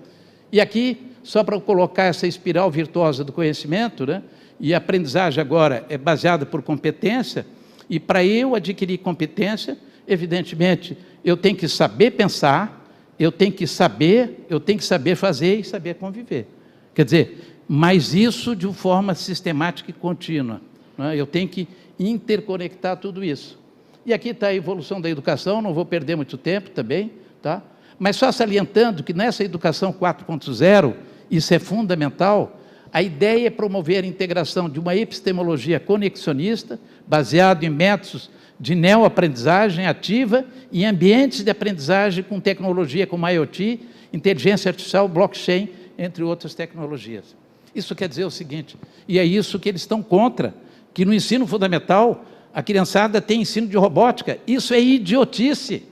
E aqui, só para colocar essa espiral virtuosa do conhecimento, né, e a aprendizagem agora é baseada por competência, e para eu adquirir competência, evidentemente, eu tenho que saber pensar, eu tenho que saber fazer e saber conviver. Quer dizer, mas isso de uma forma sistemática e contínua, né? Eu tenho que interconectar tudo isso. E aqui está a evolução da educação, não vou perder muito tempo também, tá? Mas só salientando que nessa educação 4.0, isso é fundamental, a ideia é promover a integração de uma epistemologia conexionista, baseada em métodos de neoaprendizagem ativa e ambientes de aprendizagem com tecnologia como IoT, inteligência artificial, blockchain, entre outras tecnologias. Isso quer dizer o seguinte, e é isso que eles estão contra, que no ensino fundamental a criançada tem ensino de robótica. Isso é idiotice.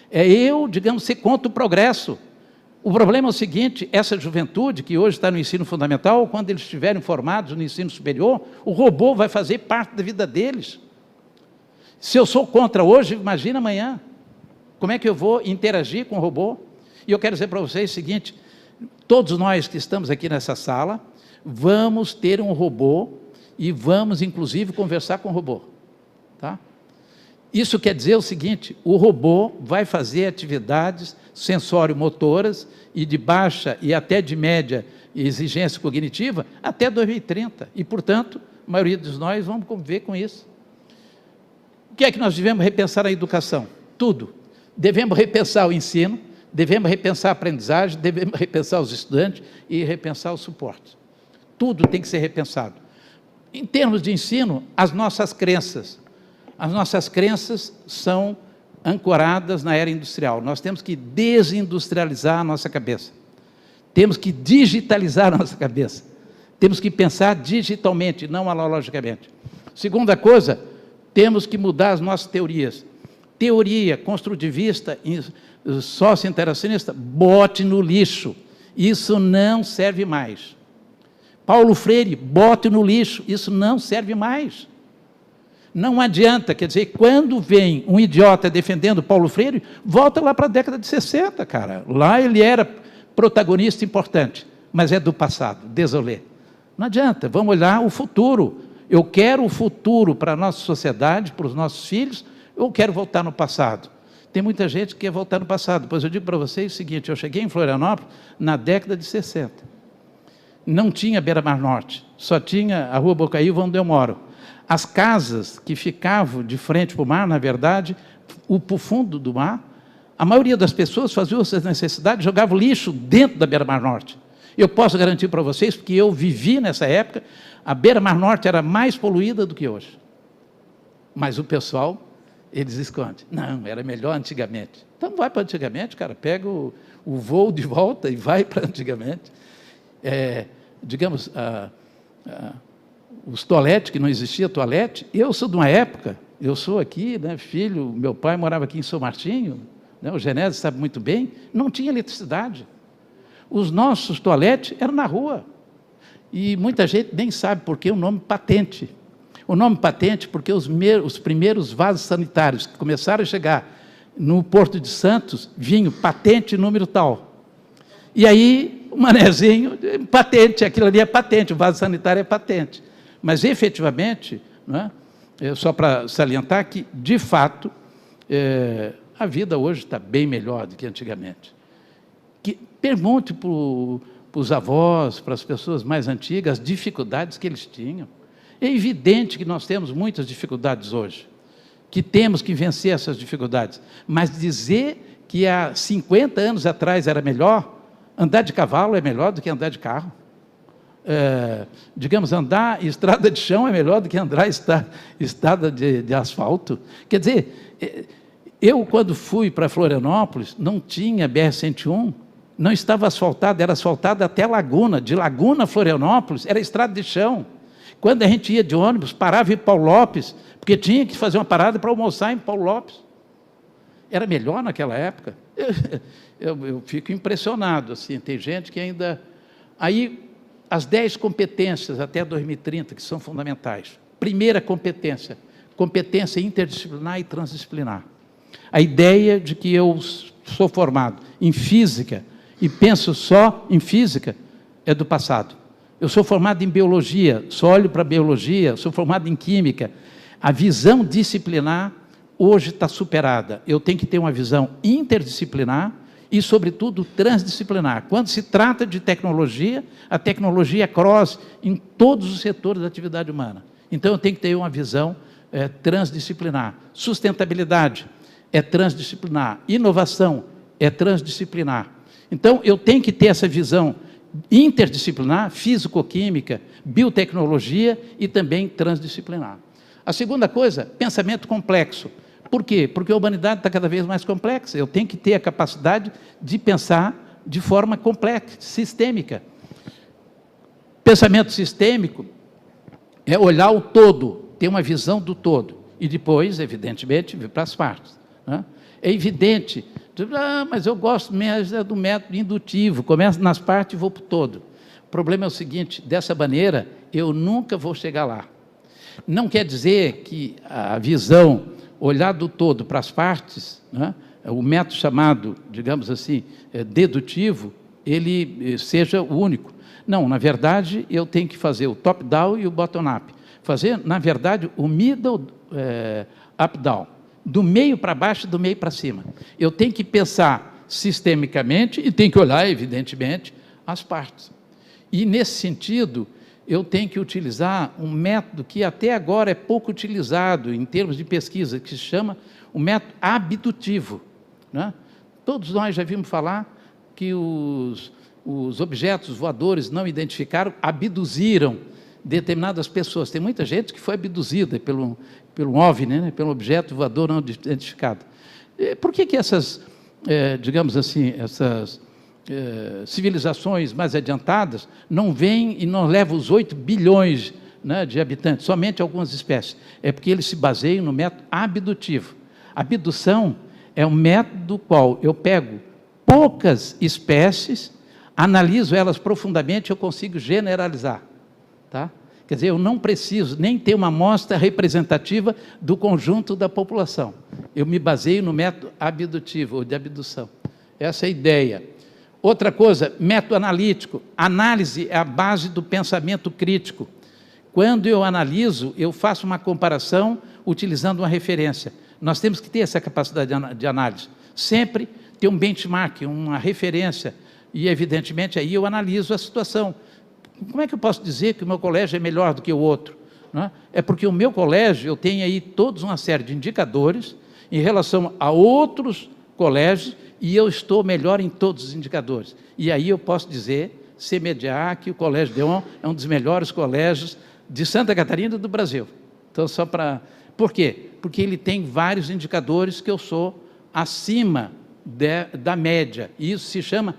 É digamos, ser contra o progresso. O problema é o seguinte, essa juventude que hoje está no ensino fundamental, quando eles estiverem formados no ensino superior, o robô vai fazer parte da vida deles. Se eu sou contra hoje, imagina amanhã. Como é que eu vou interagir com o robô? E eu quero dizer para vocês o seguinte, todos nós que estamos aqui nessa sala, vamos ter um robô e vamos, inclusive, conversar com o robô. Tá? Isso quer dizer o seguinte, o robô vai fazer atividades sensório-motoras e de baixa e até de média exigência cognitiva até 2030. E, portanto, a maioria de nós vamos conviver com isso. O que é que nós devemos repensar na educação? Tudo. Devemos repensar o ensino, devemos repensar a aprendizagem, devemos repensar os estudantes e repensar o suporte. Tudo tem que ser repensado. Em termos de ensino, as nossas crenças são ancoradas na era industrial. Nós temos que desindustrializar a nossa cabeça. Temos que digitalizar a nossa cabeça. Temos que pensar digitalmente, não analogicamente. Segunda coisa, temos que mudar as nossas teorias. Teoria construtivista, sócio-interacionista, bote no lixo. Isso não serve mais. Paulo Freire, bote no lixo. Isso não serve mais. Não adianta, quer dizer, quando vem um idiota defendendo Paulo Freire, volta lá para a década de 60, cara. Lá ele era protagonista importante, mas é do passado, désolé. Não adianta, vamos olhar o futuro. Eu quero o futuro para a nossa sociedade, para os nossos filhos, eu quero voltar no passado. Tem muita gente que quer voltar no passado, pois eu digo para vocês o seguinte, eu cheguei em Florianópolis na década de 60. Não tinha Beira-Mar Norte, só tinha a Rua Bocaiúva, onde eu moro. As casas que ficavam de frente para o mar, na verdade, para o fundo do mar, a maioria das pessoas faziam essas necessidades, jogavam lixo dentro da Beira-Mar Norte. Eu posso garantir para vocês, porque eu vivi nessa época, a Beira-Mar Norte era mais poluída do que hoje. Mas o pessoal, eles escondem. Não, era melhor antigamente. Então vai para antigamente, cara, pega o voo de volta e vai para antigamente. Digamos, os toaletes, que não existia toalete, eu sou de uma época, eu sou aqui, né, filho, meu pai morava aqui em São Martinho, né, o Genésio sabe muito bem, não tinha eletricidade. Os nossos toaletes eram na rua. E muita gente nem sabe por que o nome patente. O nome patente porque os primeiros vasos sanitários que começaram a chegar no Porto de Santos vinham patente número tal. E aí, o manezinho, patente, aquilo ali é patente, o vaso sanitário é patente. Mas, efetivamente, não é? Só para salientar que, de fato, a vida hoje está bem melhor do que antigamente. Pergunte para os avós, para as pessoas mais antigas, as dificuldades que eles tinham. É evidente que nós temos muitas dificuldades hoje, que temos que vencer essas dificuldades. Mas dizer que há 50 anos atrás era melhor, andar de cavalo é melhor do que andar de carro. Digamos, andar em estrada de chão é melhor do que andar em estrada de asfalto. Quer dizer, eu, quando fui para Florianópolis, não tinha BR-101, não estava asfaltada, era asfaltada até Laguna. De Laguna a Florianópolis era estrada de chão. Quando a gente ia de ônibus, parava em Paulo Lopes, porque tinha que fazer uma parada para almoçar em Paulo Lopes. Era melhor naquela época. Eu fico impressionado, assim, tem gente que ainda... Aí, as 10 competências até 2030, que são fundamentais. Primeira competência, competência interdisciplinar e transdisciplinar. A ideia de que eu sou formado em física e penso só em física é do passado. Eu sou formado em biologia, só olho para a biologia, sou formado em química. A visão disciplinar hoje está superada. Eu tenho que ter uma visão interdisciplinar e, sobretudo, transdisciplinar. Quando se trata de tecnologia, a tecnologia é cross em todos os setores da atividade humana. Então, eu tenho que ter uma visão transdisciplinar. Sustentabilidade é transdisciplinar. Inovação é transdisciplinar. Então, eu tenho que ter essa visão interdisciplinar, físico-química, biotecnologia e também transdisciplinar. A segunda coisa, pensamento complexo. Por quê? Porque a humanidade está cada vez mais complexa. Eu tenho que ter a capacidade de pensar de forma complexa, sistêmica. Pensamento sistêmico é olhar o todo, ter uma visão do todo. E depois, evidentemente, vir para as partes. Né? É evidente... mas eu gosto mesmo do método indutivo, começo nas partes e vou para o todo. O problema é o seguinte, dessa maneira, eu nunca vou chegar lá. Não quer dizer que a visão, olhar do todo para as partes, né, o método chamado, digamos assim, dedutivo, ele seja o único. Não, na verdade, eu tenho que fazer o top-down e o bottom-up. Fazer, na verdade, o middle up-down. Do meio para baixo, do meio para cima. Eu tenho que pensar sistemicamente e tenho que olhar, evidentemente, as partes. E, nesse sentido, eu tenho que utilizar um método que até agora é pouco utilizado em termos de pesquisa, que se chama o método abdutivo. Né? Todos nós já vimos falar que os objetos voadores não identificados abduziram determinadas pessoas. Tem muita gente que foi abduzida pelo OVNI, né, pelo objeto voador não identificado. Por que essas, digamos assim, essas civilizações mais adiantadas não vêm e não levam os 8 bilhões, né, de habitantes, somente algumas espécies? É porque eles se baseiam no método abdutivo. A abdução é um método do qual eu pego poucas espécies, analiso elas profundamente e eu consigo generalizar. Tá? Quer dizer, eu não preciso nem ter uma amostra representativa do conjunto da população. Eu me baseio no método abdutivo, ou de abdução. Essa é a ideia. Outra coisa, método analítico. Análise é a base do pensamento crítico. Quando eu analiso, eu faço uma comparação utilizando uma referência. Nós temos que ter essa capacidade de análise. Sempre ter um benchmark, uma referência. E, evidentemente, aí eu analiso a situação. Como é que eu posso dizer que o meu colégio é melhor do que o outro? Não é? É porque o meu colégio, eu tenho aí toda uma série de indicadores em relação a outros colégios e eu estou melhor em todos os indicadores. E aí eu posso dizer, semediar, que o Colégio Deon é um dos melhores colégios de Santa Catarina e do Brasil. Então, só para... Por quê? Porque ele tem vários indicadores que eu sou acima da média. E isso se chama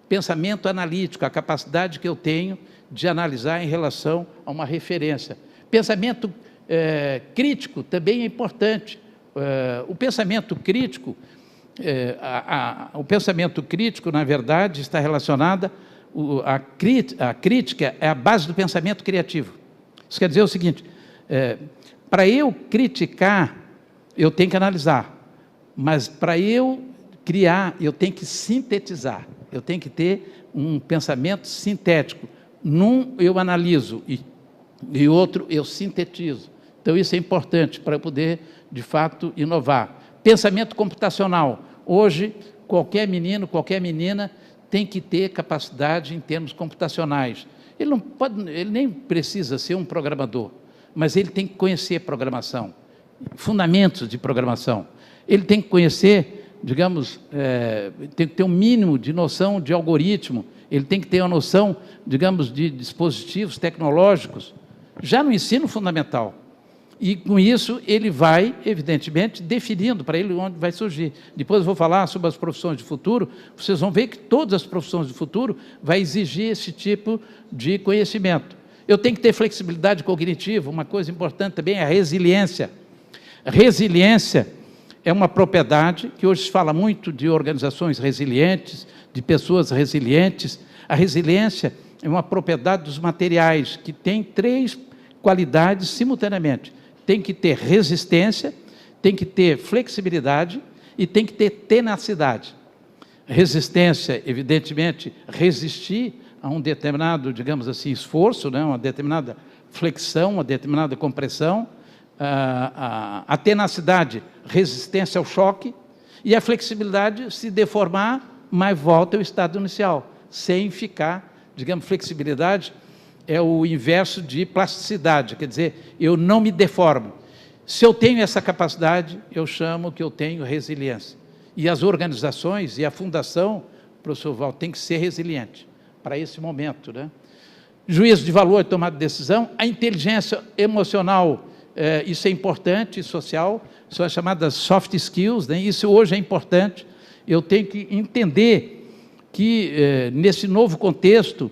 pensamento analítico, a capacidade que eu tenho de analisar em relação a uma referência. Pensamento crítico também é importante. O pensamento crítico, na verdade, está relacionado a crítica é a base do pensamento criativo. Isso quer dizer o seguinte, para eu criticar, eu tenho que analisar, mas para eu criar, eu tenho que sintetizar, eu tenho que ter um pensamento sintético. Num eu analiso e outro eu sintetizo. Então isso é importante para eu poder, de fato, inovar. Pensamento computacional. Hoje, qualquer menino, qualquer menina tem que ter capacidade em termos computacionais. Ele nem precisa ser um programador, mas ele tem que conhecer programação, fundamentos de programação. Ele tem que conhecer, digamos, tem que ter um mínimo de noção de algoritmo, ele tem que ter uma noção, digamos, de dispositivos tecnológicos, já no ensino fundamental. E, com isso, ele vai, evidentemente, definindo para ele onde vai surgir. Depois eu vou falar sobre as profissões de futuro, vocês vão ver que todas as profissões de futuro vai exigir esse tipo de conhecimento. Eu tenho que ter flexibilidade cognitiva, uma coisa importante também é a resiliência. A resiliência é uma propriedade que hoje se fala muito de organizações resilientes, de pessoas resilientes. A resiliência é uma propriedade dos materiais que tem 3 qualidades simultaneamente. Tem que ter resistência, tem que ter flexibilidade e tem que ter tenacidade. Resistência, evidentemente, resistir a um determinado, digamos assim, esforço, né? Uma determinada flexão, uma determinada compressão. A tenacidade, resistência ao choque, e a flexibilidade, se deformar, mas volta ao estado inicial, sem ficar, digamos, flexibilidade é o inverso de plasticidade, quer dizer, eu não me deformo. Se eu tenho essa capacidade, eu chamo que eu tenho resiliência. E as organizações e a fundação, professor Val, tem que ser resiliente para esse momento, né? Juízo de valor e tomada de decisão, a inteligência emocional, isso é importante, social, são as chamadas soft skills, né? Isso hoje é importante. Eu tenho que entender que, nesse novo contexto,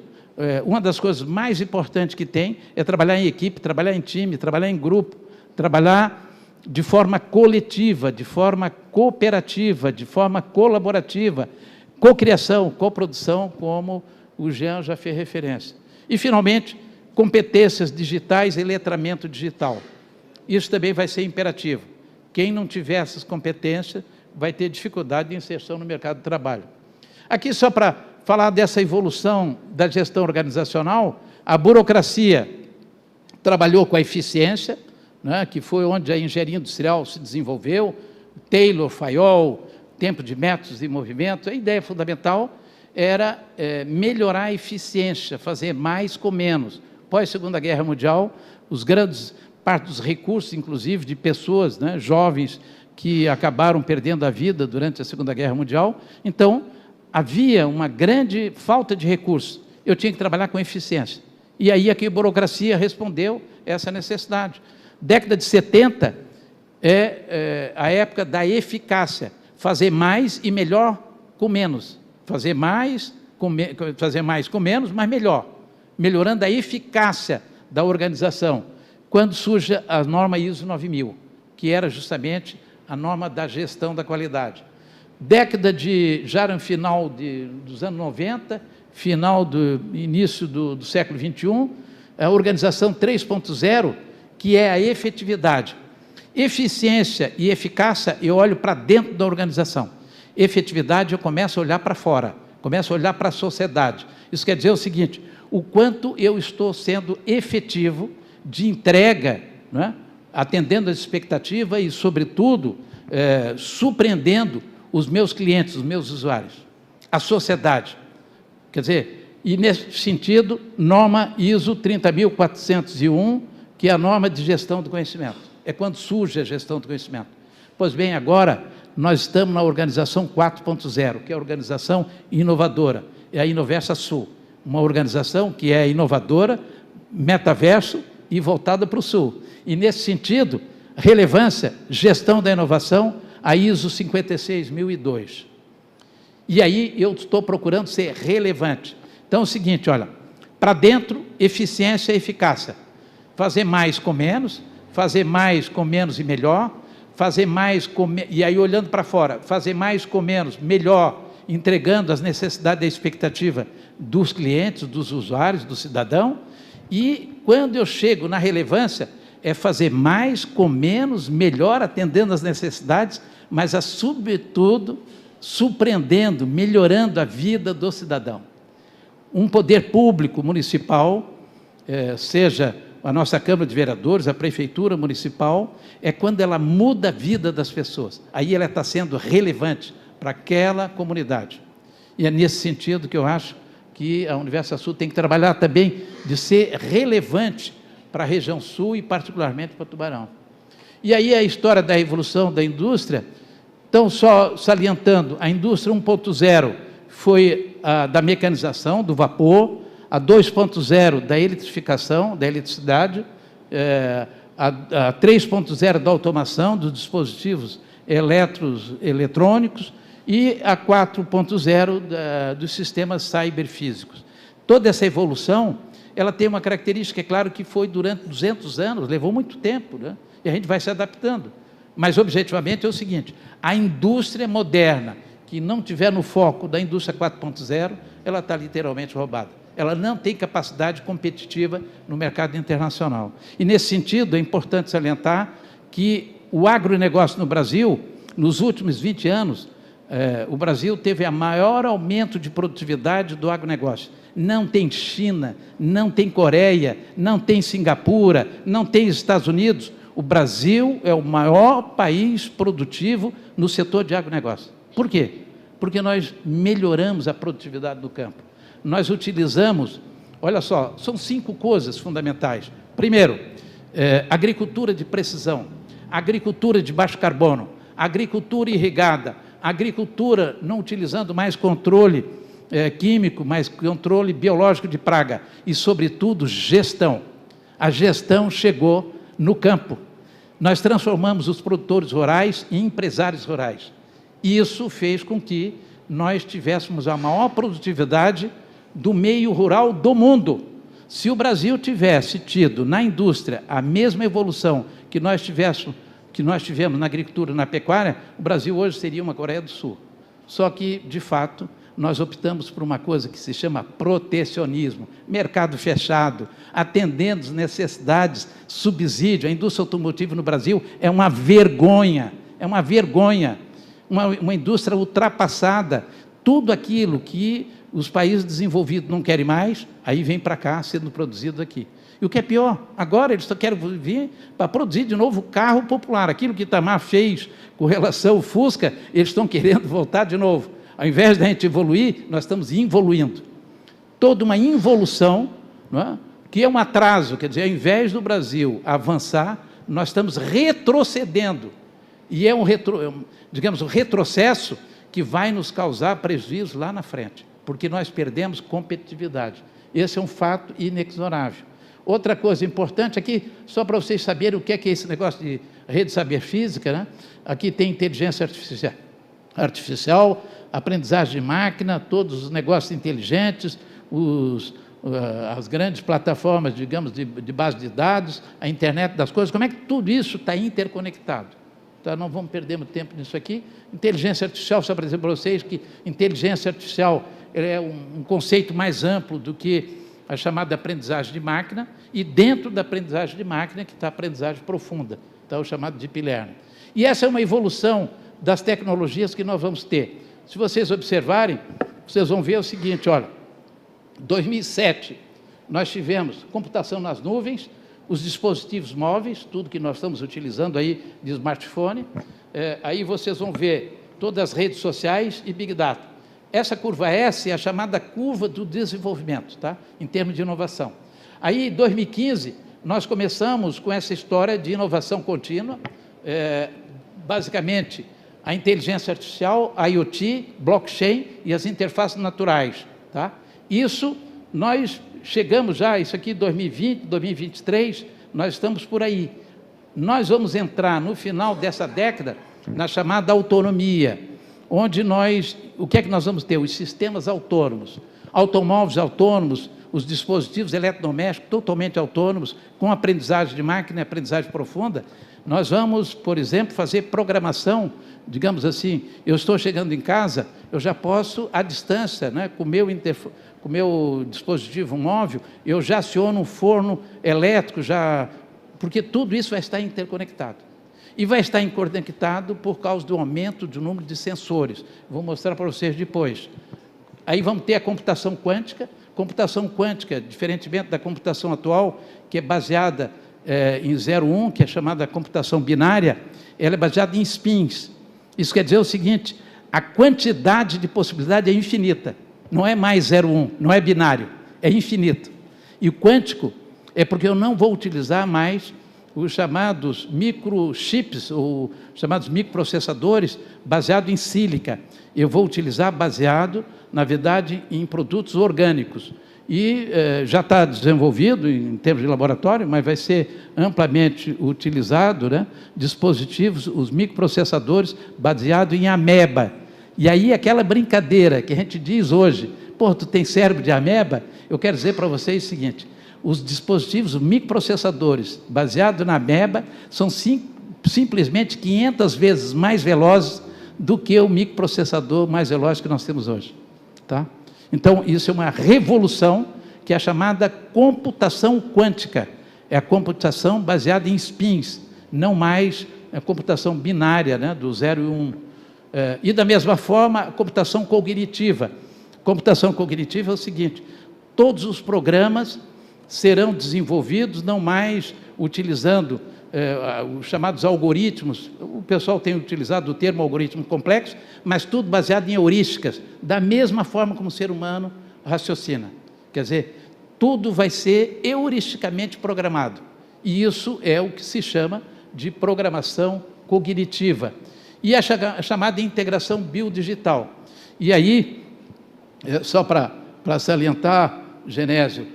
uma das coisas mais importantes que tem é trabalhar em equipe, trabalhar em time, trabalhar em grupo, trabalhar de forma coletiva, de forma cooperativa, de forma colaborativa, cocriação, coprodução, como o Jean já fez referência. E, finalmente, competências digitais e letramento digital. Isso também vai ser imperativo. Quem não tiver essas competências vai ter dificuldade de inserção no mercado de trabalho. Aqui, só para falar dessa evolução da gestão organizacional, a burocracia trabalhou com a eficiência, né, que foi onde a engenharia industrial se desenvolveu, Taylor, Fayol, tempo de métodos e movimentos. A ideia fundamental era melhorar a eficiência, fazer mais com menos. Pós Segunda Guerra Mundial, parte dos recursos, inclusive, de pessoas, né, jovens, que acabaram perdendo a vida durante a Segunda Guerra Mundial. Então, havia uma grande falta de recursos. Eu tinha que trabalhar com eficiência. E aí a burocracia respondeu essa necessidade. Década de 70 é a época da eficácia. Fazer mais e melhor com menos. Fazer mais com menos, mas melhor. Melhorando a eficácia da organização. Quando surge a norma ISO 9000, que era justamente a norma da gestão da qualidade. Década já no final dos anos 90, início do século XXI, a organização 3.0, que é a efetividade. Eficiência e eficácia, eu olho para dentro da organização. Efetividade, eu começo a olhar para fora, começo a olhar para a sociedade. Isso quer dizer o seguinte, o quanto eu estou sendo efetivo de entrega, né, atendendo às expectativas e, sobretudo, surpreendendo os meus clientes, os meus usuários, a sociedade. Quer dizer, e nesse sentido, norma ISO 30.401, que é a norma de gestão do conhecimento. É quando surge a gestão do conhecimento. Pois bem, agora nós estamos na organização 4.0, que é a organização inovadora, é a Inoversa Sul, uma organização que é inovadora, metaverso e voltada para o Sul. E nesse sentido, relevância, gestão da inovação, a ISO 56002. E aí eu estou procurando ser relevante. Então é o seguinte, olha, para dentro, eficiência e eficácia. Fazer mais com menos, fazer mais com menos e melhor, fazer mais com... E aí olhando para fora, fazer mais com menos, melhor entregando as necessidades e a expectativa dos clientes, dos usuários, do cidadão. E quando eu chego na relevância, é fazer mais com menos, melhor, atendendo às necessidades, mas, sobretudo, surpreendendo, melhorando a vida do cidadão. Um poder público municipal, seja a nossa Câmara de Vereadores, a Prefeitura Municipal, é quando ela muda a vida das pessoas. Aí ela está sendo relevante para aquela comunidade. E é nesse sentido que eu acho que a Universo Sul tem que trabalhar também de ser relevante para a região sul e particularmente para Tubarão. E aí a história da evolução da indústria, então só salientando, a indústria 1.0 foi a da mecanização, do vapor, a 2.0 da eletrificação, da eletricidade, a 3.0 da automação dos dispositivos eletrônicos e a 4.0 dos sistemas cyberfísicos. Toda essa evolução, ela tem uma característica, é claro, que foi durante 200 anos, levou muito tempo, né? E a gente vai se adaptando. Mas, objetivamente, é o seguinte, a indústria moderna, que não tiver no foco da indústria 4.0, ela está literalmente roubada. Ela não tem capacidade competitiva no mercado internacional. E, nesse sentido, é importante salientar que o agronegócio no Brasil, nos últimos 20 anos, o Brasil teve o maior aumento de produtividade do agronegócio. Não tem China, não tem Coreia, não tem Singapura, não tem Estados Unidos. O Brasil é o maior país produtivo no setor de agronegócio. Por quê? Porque nós melhoramos a produtividade do campo. Nós utilizamos, olha só, são 5 coisas fundamentais. Primeiro, agricultura de precisão, agricultura de baixo carbono, agricultura irrigada, agricultura não utilizando mais controle químico, mas controle biológico de praga e, sobretudo, gestão. A gestão chegou no campo. Nós transformamos os produtores rurais em empresários rurais. Isso fez com que nós tivéssemos a maior produtividade do meio rural do mundo. Se o Brasil tivesse tido na indústria a mesma evolução que nós tivemos na agricultura e na pecuária, o Brasil hoje seria uma Coreia do Sul. Só que, de fato, nós optamos por uma coisa que se chama protecionismo, mercado fechado, atendendo as necessidades, subsídio. A indústria automotiva no Brasil é uma vergonha, uma indústria ultrapassada. Tudo aquilo que os países desenvolvidos não querem mais, aí vem para cá sendo produzido aqui. E o que é pior, agora eles só querem vir para produzir de novo carro popular. Aquilo que Itamar fez com relação ao Fusca, eles estão querendo voltar de novo. Ao invés de a gente evoluir, nós estamos involuindo. Toda uma involução, não é? Que é um atraso, quer dizer, ao invés do Brasil avançar, nós estamos retrocedendo. E é um retrocesso que vai nos causar prejuízo lá na frente, porque nós perdemos competitividade. Esse é um fato inexorável. Outra coisa importante aqui, só para vocês saberem o que é esse negócio de rede saber física, né? Aqui tem inteligência artificial, aprendizagem de máquina, todos os negócios inteligentes, as grandes plataformas, digamos, de base de dados, a internet das coisas, como é que tudo isso está interconectado? Então, não vamos perder muito tempo nisso aqui. Inteligência artificial, só para dizer para vocês que inteligência artificial é um conceito mais amplo do que a chamada aprendizagem de máquina, e dentro da aprendizagem de máquina que está a aprendizagem profunda, então o chamado Deep Learning. E essa é uma evolução das tecnologias que nós vamos ter. Se vocês observarem, vocês vão ver o seguinte, olha, 2007, nós tivemos computação nas nuvens, os dispositivos móveis, tudo que nós estamos utilizando aí de smartphone, aí vocês vão ver todas as redes sociais e Big Data. Essa curva S é a chamada curva do desenvolvimento, tá? Em termos de inovação. Aí, em 2015, nós começamos com essa história de inovação contínua, basicamente, a inteligência artificial, a IoT, blockchain e as interfaces naturais. Tá? Isso, nós chegamos já, isso aqui 2020, 2023, nós estamos por aí. Nós vamos entrar no final dessa década na chamada autonomia, onde o que é que nós vamos ter? Os sistemas autônomos, automóveis autônomos, os dispositivos eletrodomésticos totalmente autônomos, com aprendizagem de máquina e aprendizagem profunda. Nós vamos, por exemplo, fazer programação, digamos assim, eu estou chegando em casa, eu já posso, à distância, né, com o meu dispositivo móvel, eu já aciono um forno elétrico, porque tudo isso vai estar interconectado. E vai estar interconectado por causa do aumento do número de sensores. Vou mostrar para vocês depois. Aí vamos ter a computação quântica. Computação quântica, diferentemente da computação atual, que é baseada em 0,1, que é chamada computação binária, ela é baseada em spins. Isso quer dizer o seguinte, a quantidade de possibilidade é infinita. Não é mais 0,1, não é binário, é infinito. E o quântico é porque eu não vou utilizar mais os chamados microchips, ou chamados microprocessadores, baseado em sílica. Eu vou utilizar baseado, na verdade, em produtos orgânicos. E já está desenvolvido em termos de laboratório, mas vai ser amplamente utilizado, né, dispositivos, os microprocessadores baseados em ameba. E aí aquela brincadeira que a gente diz hoje, pô, tu tem cérebro de ameba? Eu quero dizer para vocês o seguinte, os dispositivos microprocessadores baseados na ameba são simplesmente 500 vezes mais velozes do que o microprocessador mais veloz que nós temos hoje. Tá? Então, isso é uma revolução que é a chamada computação quântica. É a computação baseada em spins, não mais a computação binária, né, do 0 e 1. E, da mesma forma, a computação cognitiva. Computação cognitiva é o seguinte, todos os programas serão desenvolvidos não mais utilizando os chamados algoritmos, o pessoal tem utilizado o termo algoritmo complexo, mas tudo baseado em heurísticas, da mesma forma como o ser humano raciocina. Quer dizer, tudo vai ser heuristicamente programado. E isso é o que se chama de programação cognitiva. E a chamada integração biodigital. E aí, só para salientar, Genésio,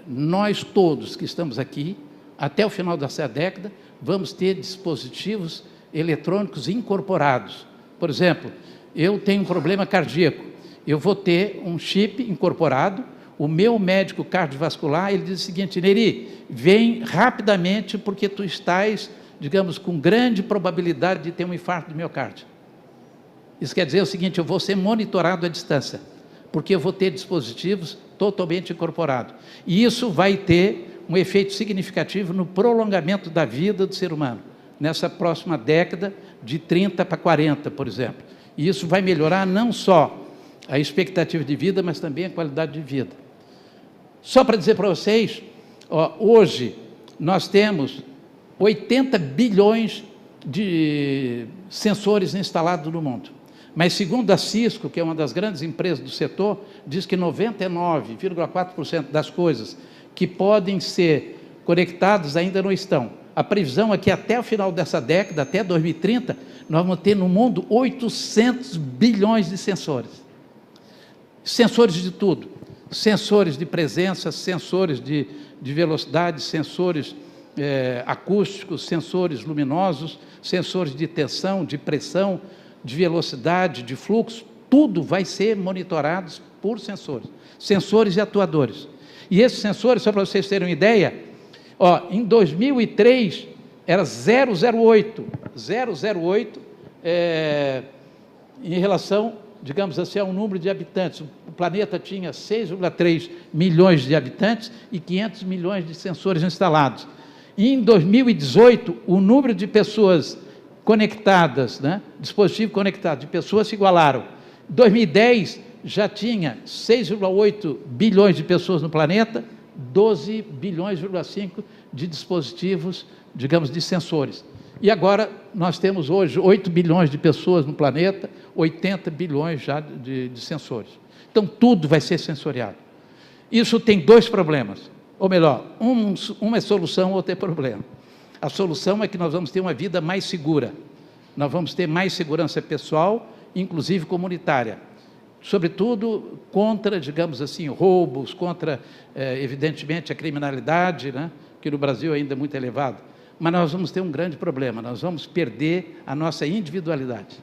nós todos que estamos aqui, até o final dessa década, vamos ter dispositivos eletrônicos incorporados. Por exemplo, eu tenho um problema cardíaco, eu vou ter um chip incorporado, o meu médico cardiovascular, ele diz o seguinte, Neri, vem rapidamente porque tu estás, digamos, com grande probabilidade de ter um infarto do miocárdio. Isso quer dizer o seguinte, eu vou ser monitorado à distância, porque eu vou ter dispositivos totalmente incorporados. E isso vai ter um efeito significativo no prolongamento da vida do ser humano, nessa próxima década, de 30 para 40, por exemplo. E isso vai melhorar não só a expectativa de vida, mas também a qualidade de vida. Só para dizer para vocês, hoje nós temos 80 bilhões de sensores instalados no mundo. Mas, segundo a Cisco, que é uma das grandes empresas do setor, diz que 99,4% das coisas que podem ser conectadas ainda não estão. A previsão é que até o final dessa década, até 2030, nós vamos ter no mundo 800 bilhões de sensores. Sensores de tudo. Sensores de presença, sensores de velocidade, sensores acústicos, sensores luminosos, sensores de tensão, de pressão, de velocidade, de fluxo, tudo vai ser monitorado por sensores. Sensores e atuadores. E esses sensores, só para vocês terem uma ideia, em 2003 era 008 em relação, digamos assim, ao número de habitantes. O planeta tinha 6,3 milhões de habitantes e 500 milhões de sensores instalados. E em 2018, o número de pessoas conectadas, né, dispositivo conectado, de pessoas se igualaram. Em 2010, já tinha 6,8 bilhões de pessoas no planeta, 12 bilhões,5 de dispositivos, digamos, de sensores. E agora nós temos hoje 8 bilhões de pessoas no planeta, 80 bilhões já de sensores. Então, tudo vai ser sensoriado. Isso tem dois problemas, ou melhor, uma é solução, outra é problema. A solução é que nós vamos ter uma vida mais segura, nós vamos ter mais segurança pessoal, inclusive comunitária, sobretudo contra, digamos assim, roubos, contra, evidentemente, a criminalidade, né, que no Brasil ainda é muito elevada. Mas nós vamos ter um grande problema, nós vamos perder a nossa individualidade.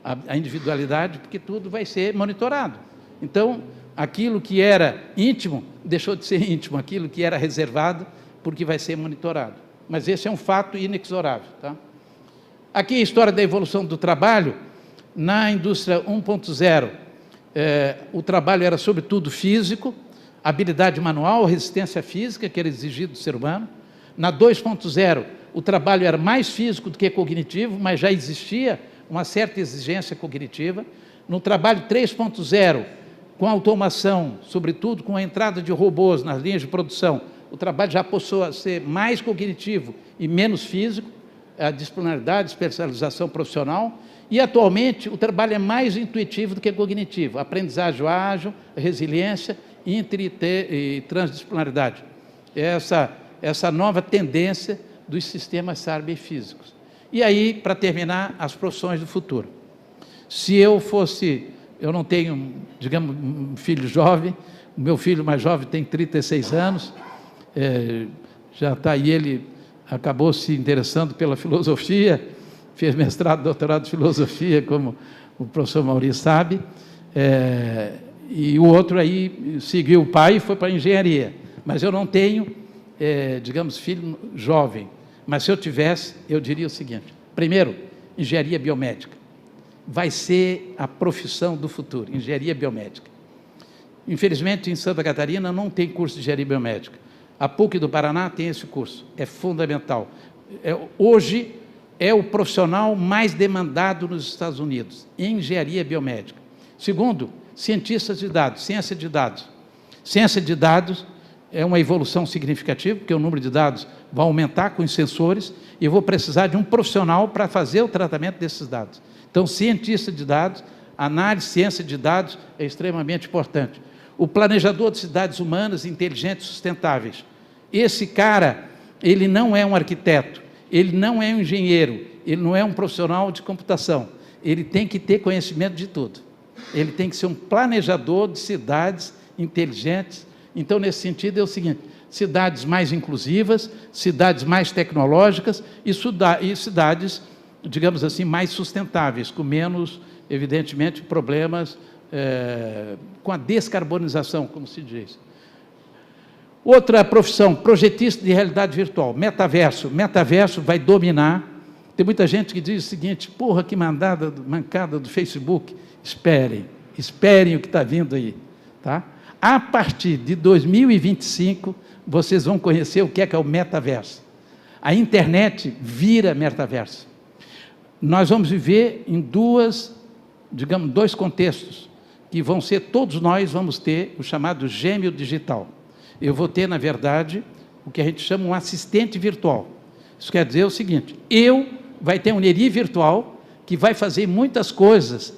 A individualidade, porque tudo vai ser monitorado. Então, aquilo que era íntimo, deixou de ser íntimo, aquilo que era reservado, porque vai ser monitorado. mas esse é um fato inexorável. Tá? Aqui a história da evolução do trabalho. Na indústria 1.0, o trabalho era sobretudo físico, habilidade manual, resistência física, que era exigido do ser humano. Na 2.0, o trabalho era mais físico do que cognitivo, mas já existia uma certa exigência cognitiva. No trabalho 3.0, com a automação, sobretudo com a entrada de robôs nas linhas de produção, o trabalho já passou a ser mais cognitivo e menos físico, a disciplinaridade, especialização profissional, e atualmente o trabalho é mais intuitivo do que cognitivo, aprendizagem ágil, resiliência, e transdisciplinaridade. Essa nova tendência dos sistemas cyberfísicos. E aí, para terminar, as profissões do futuro. Se eu não tenho, digamos, um filho jovem, o meu filho mais jovem tem 36 anos, já está aí, ele acabou se interessando pela filosofia, fez mestrado, doutorado de filosofia, como o professor Maurício sabe, e o outro aí seguiu o pai e foi para a engenharia. Mas eu não tenho, digamos, filho jovem. Mas se eu tivesse, eu diria o seguinte: primeiro, engenharia biomédica. Vai ser a profissão do futuro, engenharia biomédica. Infelizmente, em Santa Catarina não tem curso de engenharia biomédica. A PUC do Paraná tem esse curso, é fundamental. Hoje é o profissional mais demandado nos Estados Unidos, em engenharia biomédica. Segundo, cientistas de dados, ciência de dados. Ciência de dados é uma evolução significativa, porque o número de dados vai aumentar com os sensores, e eu vou precisar de um profissional para fazer o tratamento desses dados. Então, cientista de dados, análise, ciência de dados é extremamente importante. O planejador de cidades humanas, inteligentes, sustentáveis. Esse cara, ele não é um arquiteto, ele não é um engenheiro, ele não é um profissional de computação, ele tem que ter conhecimento de tudo. Ele tem que ser um planejador de cidades inteligentes. Então, nesse sentido, é o seguinte: cidades mais inclusivas, cidades mais tecnológicas e cidades, digamos assim, mais sustentáveis, com menos, evidentemente, problemas com a descarbonização, como se diz. Outra profissão, projetista de realidade virtual, metaverso. Metaverso vai dominar. Tem muita gente que diz o seguinte: porra, que mancada do Facebook. Esperem o que está vindo aí. Tá? A partir de 2025, vocês vão conhecer o que é o metaverso. A internet vira metaverso. Nós vamos viver em dois contextos, que vão ser, todos nós vamos ter o chamado gêmeo digital. Eu vou ter, na verdade, o que a gente chama um assistente virtual. Isso quer dizer o seguinte: vai ter um Neri virtual que vai fazer muitas coisas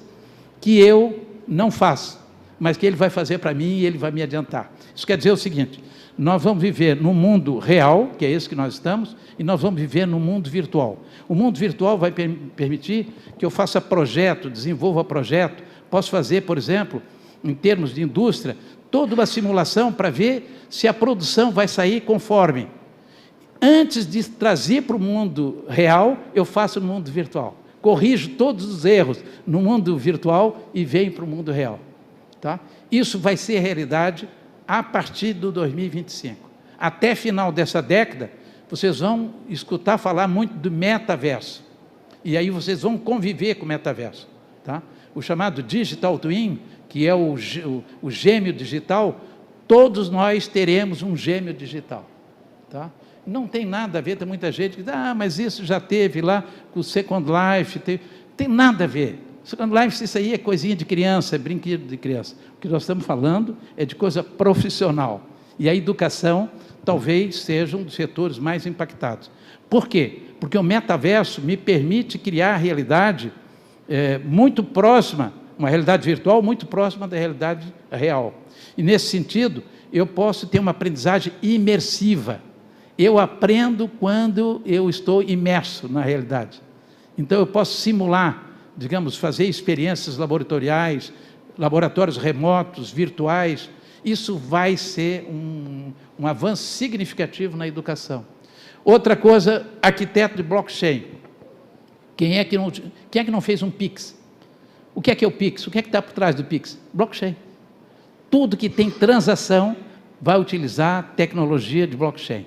que eu não faço, mas que ele vai fazer para mim e ele vai me adiantar. Isso quer dizer o seguinte: nós vamos viver no mundo real, que é esse que nós estamos, e nós vamos viver no mundo virtual. O mundo virtual vai permitir que eu faça projeto, desenvolva projeto, posso fazer, por exemplo, em termos de indústria, toda uma simulação para ver se a produção vai sair conforme. Antes de trazer para o mundo real, eu faço no mundo virtual. Corrijo todos os erros no mundo virtual e venho para o mundo real. Tá? Isso vai ser realidade a partir do 2025. Até final dessa década, vocês vão escutar falar muito do metaverso. E aí vocês vão conviver com o metaverso. Tá? O chamado Digital Twin, que é o gêmeo digital, todos nós teremos um gêmeo digital. Tá? Não tem nada a ver, tem muita gente que diz: mas isso já teve lá com o Second Life. Tem nada a ver. Second Life, isso aí é coisinha de criança, é brinquedo de criança. O que nós estamos falando é de coisa profissional. E a educação talvez seja um dos setores mais impactados. Por quê? Porque o metaverso me permite criar realidade muito próxima, uma realidade virtual muito próxima da realidade real. E, nesse sentido, eu posso ter uma aprendizagem imersiva. Eu aprendo quando eu estou imerso na realidade. Então, eu posso simular, digamos, fazer experiências laboratoriais, laboratórios remotos, virtuais. Isso vai ser um avanço significativo na educação. Outra coisa, arquiteto de blockchain. Quem é que não fez um Pix? O que é o Pix? O que está por trás do Pix? Blockchain. Tudo que tem transação vai utilizar tecnologia de blockchain.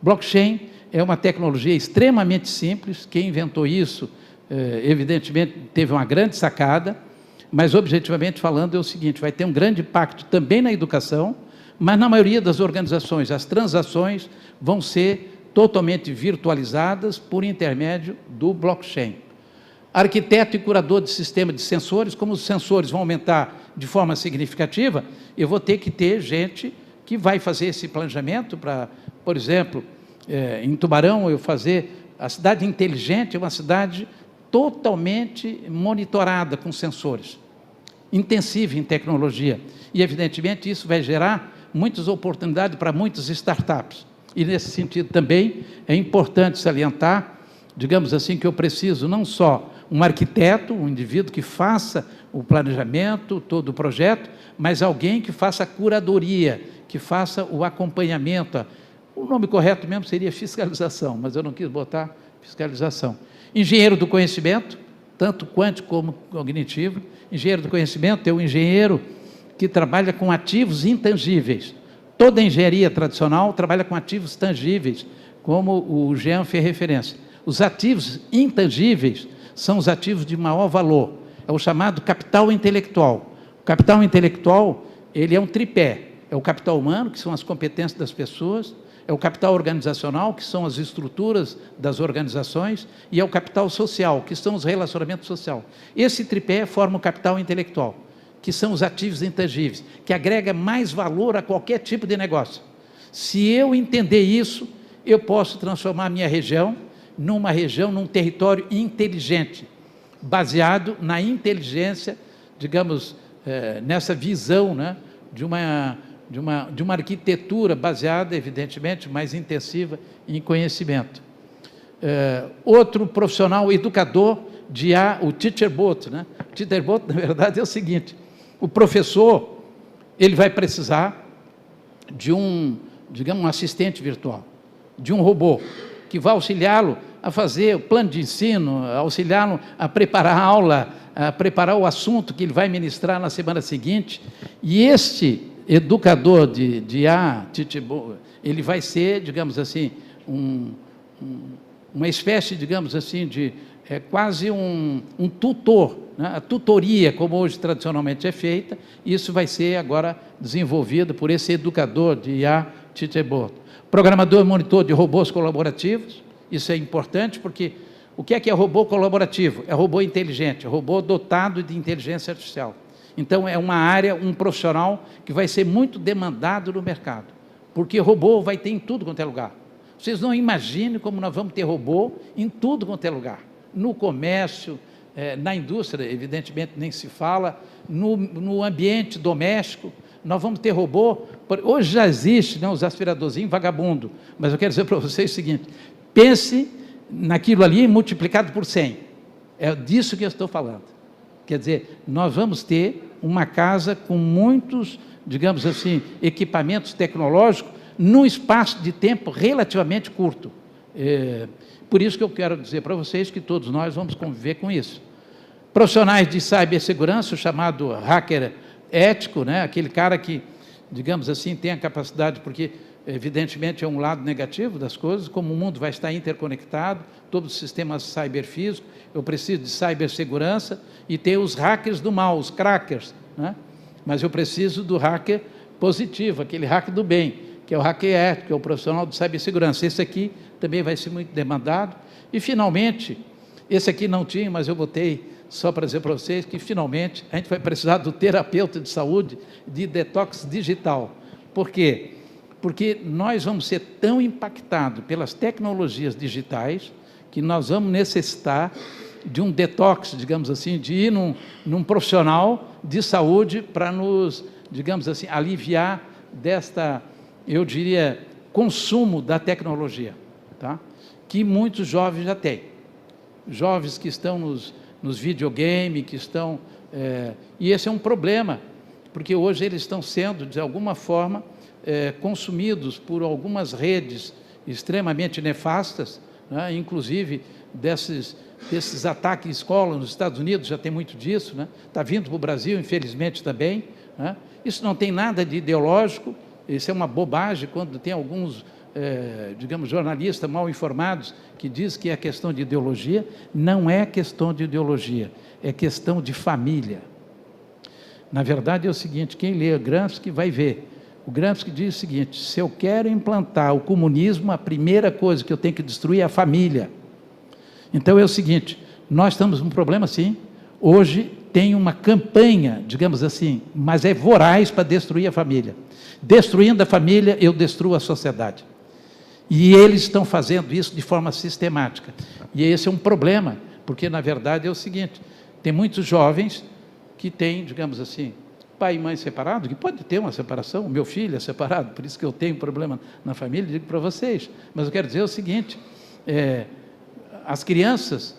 Blockchain é uma tecnologia extremamente simples. Quem inventou isso, evidentemente, teve uma grande sacada, mas, objetivamente falando, é o seguinte: vai ter um grande impacto também na educação, mas, na maioria das organizações, as transações vão ser totalmente virtualizadas por intermédio do blockchain. Arquiteto e curador de sistema de sensores, como os sensores vão aumentar de forma significativa, eu vou ter que ter gente que vai fazer esse planejamento para, por exemplo, em Tubarão, eu fazer... A cidade inteligente é uma cidade totalmente monitorada com sensores, intensiva em tecnologia. E, evidentemente, isso vai gerar muitas oportunidades para muitas startups. E, nesse sentido, também é importante salientar, digamos assim, que eu preciso não só um arquiteto, um indivíduo que faça o planejamento, todo o projeto, mas alguém que faça a curadoria, que faça o acompanhamento. O nome correto mesmo seria fiscalização, mas eu não quis botar fiscalização. Engenheiro do conhecimento, tanto quântico como cognitivo. Engenheiro do conhecimento é um engenheiro que trabalha com ativos intangíveis. Toda a engenharia tradicional trabalha com ativos tangíveis, como o Jean fez referência. Os ativos intangíveis são os ativos de maior valor. É o chamado capital intelectual. O capital intelectual, ele é um tripé. É o capital humano, que são as competências das pessoas, é o capital organizacional, que são as estruturas das organizações, e é o capital social, que são os relacionamentos sociais. Esse tripé forma o capital intelectual, que são os ativos intangíveis, que agrega mais valor a qualquer tipo de negócio. Se eu entender isso, eu posso transformar a minha região num território inteligente, baseado na inteligência, digamos, nessa visão, né, de uma arquitetura baseada, evidentemente, mais intensiva em conhecimento. Outro profissional, educador de IA, o teacherbot, né? O teacherbot, na verdade, é o seguinte: o professor, ele vai precisar de digamos, um assistente virtual, de um robô, que vai auxiliá-lo a fazer o plano de ensino, auxiliá-lo a preparar a aula, a preparar o assunto que ele vai ministrar na semana seguinte. E este educador de IA, ele vai ser, digamos assim, uma espécie, digamos assim, de quase um tutor, né? A tutoria, como hoje tradicionalmente é feita, isso vai ser agora desenvolvido por esse educador de IA, teacherbot. Programador e monitor de robôs colaborativos, isso é importante, porque o que é robô colaborativo? É robô inteligente, é robô dotado de inteligência artificial. Então, é uma área, um profissional que vai ser muito demandado no mercado, porque robô vai ter em tudo quanto é lugar. Vocês não imaginem como nós vamos ter robô em tudo quanto é lugar. No comércio, na indústria, evidentemente, nem se fala, no ambiente doméstico, nós vamos ter robô. Hoje já existe, né, os aspiradorzinhos vagabundo, mas eu quero dizer para vocês o seguinte: pense naquilo ali multiplicado por 100. É disso que eu estou falando. Quer dizer, nós vamos ter uma casa com muitos, digamos assim, equipamentos tecnológicos num espaço de tempo relativamente curto. Por isso que eu quero dizer para vocês que todos nós vamos conviver com isso. Profissionais de cibersegurança, o chamado hacker ético, né? Aquele cara que, digamos assim, tem a capacidade, porque evidentemente é um lado negativo das coisas, como o mundo vai estar interconectado, todos os sistemas cyberfísicos, eu preciso de cibersegurança, e tem os hackers do mal, os crackers, né? Mas eu preciso do hacker positivo, aquele hacker do bem, que é o hacker ético, que é o profissional de cibersegurança. Esse aqui também vai ser muito demandado. E, finalmente, esse aqui não tinha, mas eu botei só para dizer para vocês que, finalmente, a gente vai precisar do terapeuta de saúde de detox digital. Por quê? Porque nós vamos ser tão impactados pelas tecnologias digitais que nós vamos necessitar de um detox, digamos assim, de ir num profissional de saúde para nos, digamos assim, aliviar desta, eu diria, consumo da tecnologia, tá? Que muitos jovens já têm. Jovens que estão nos videogames, que estão... e esse é um problema, porque hoje eles estão sendo, de alguma forma, consumidos por algumas redes extremamente nefastas, né? Inclusive desses ataques em escola nos Estados Unidos, já tem muito disso, né? Está vindo para o Brasil, infelizmente, também, né? Isso não tem nada de ideológico, isso é uma bobagem quando tem alguns digamos, jornalistas mal informados, que diz que é questão de ideologia. Não é questão de ideologia, é questão de família. Na verdade é o seguinte, quem lê Gramsci vai ver. O Gramsci diz o seguinte: se eu quero implantar o comunismo, a primeira coisa que eu tenho que destruir é a família. Então é o seguinte, nós estamos num problema sim, hoje tem uma campanha, digamos assim, mas é voraz para destruir a família. Destruindo a família, eu destruo a sociedade. E eles estão fazendo isso de forma sistemática. E esse é um problema, porque na verdade é o seguinte, tem muitos jovens que têm, digamos assim, pai e mãe separados, que pode ter uma separação, o meu filho é separado, por isso que eu tenho problema na família, digo para vocês. Mas eu quero dizer o seguinte, as crianças,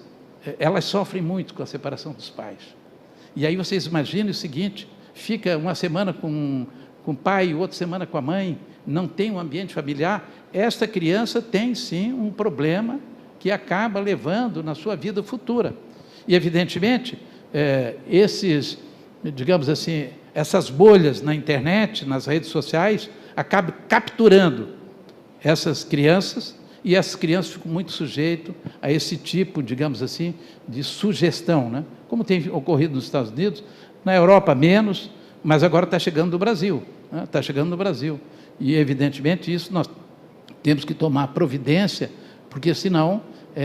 elas sofrem muito com a separação dos pais. E aí vocês imaginem o seguinte, fica uma semana com o pai, outra semana com a mãe, não tem um ambiente familiar, esta criança tem sim um problema que acaba levando na sua vida futura. E evidentemente, digamos assim, essas bolhas na internet, nas redes sociais, acabam capturando essas crianças, e essas crianças ficam muito sujeitas a esse tipo, digamos assim, de sugestão, né? Como tem ocorrido nos Estados Unidos, na Europa menos, mas agora está chegando no Brasil, né? Está chegando no Brasil. E, evidentemente, isso nós temos que tomar providência, porque senão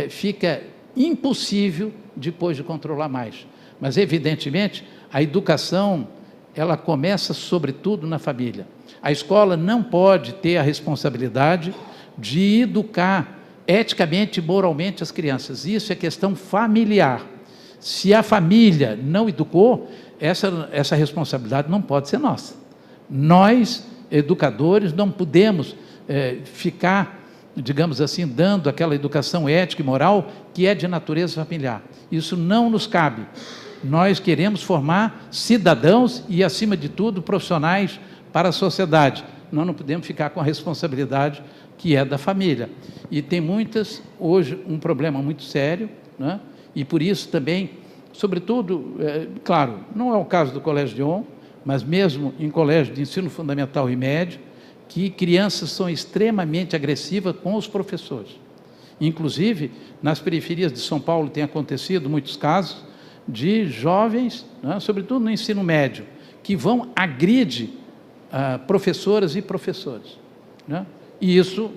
fica impossível depois de controlar mais. Mas, evidentemente, a educação, ela começa sobretudo na família. A escola não pode ter a responsabilidade de educar eticamente e moralmente as crianças. Isso é questão familiar. Se a família não educou, essa responsabilidade não pode ser nossa. Nós, educadores, não podemos ficar, digamos assim, dando aquela educação ética e moral que é de natureza familiar. Isso não nos cabe. Nós queremos formar cidadãos e, acima de tudo, profissionais para a sociedade. Nós não podemos ficar com a responsabilidade que é da família. E tem hoje, um problema muito sério, né? E por isso também, sobretudo, claro, não é o caso do Colégio Dion, mas mesmo em colégio de ensino fundamental e médio, que crianças são extremamente agressivas com os professores. Inclusive, nas periferias de São Paulo tem acontecido muitos casos de jovens, né, sobretudo no ensino médio, que vão agredir professoras e professores, né? E isso,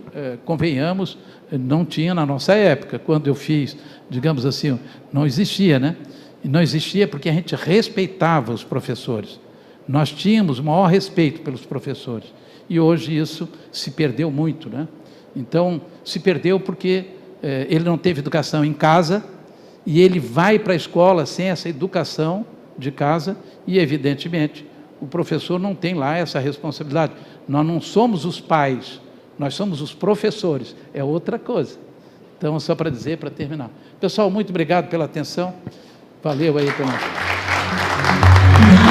convenhamos, não tinha na nossa época. Quando eu fiz, digamos assim, não existia, né? E não existia porque a gente respeitava os professores. Nós tínhamos o maior respeito pelos professores. E hoje isso se perdeu muito, né? Então, se perdeu porque ele não teve educação em casa e ele vai para a escola sem essa educação de casa e, evidentemente, o professor não tem lá essa responsabilidade. Nós não somos os pais, nós somos os professores, é outra coisa. Então, só para dizer, para terminar. Pessoal, muito obrigado pela atenção. Valeu aí pela...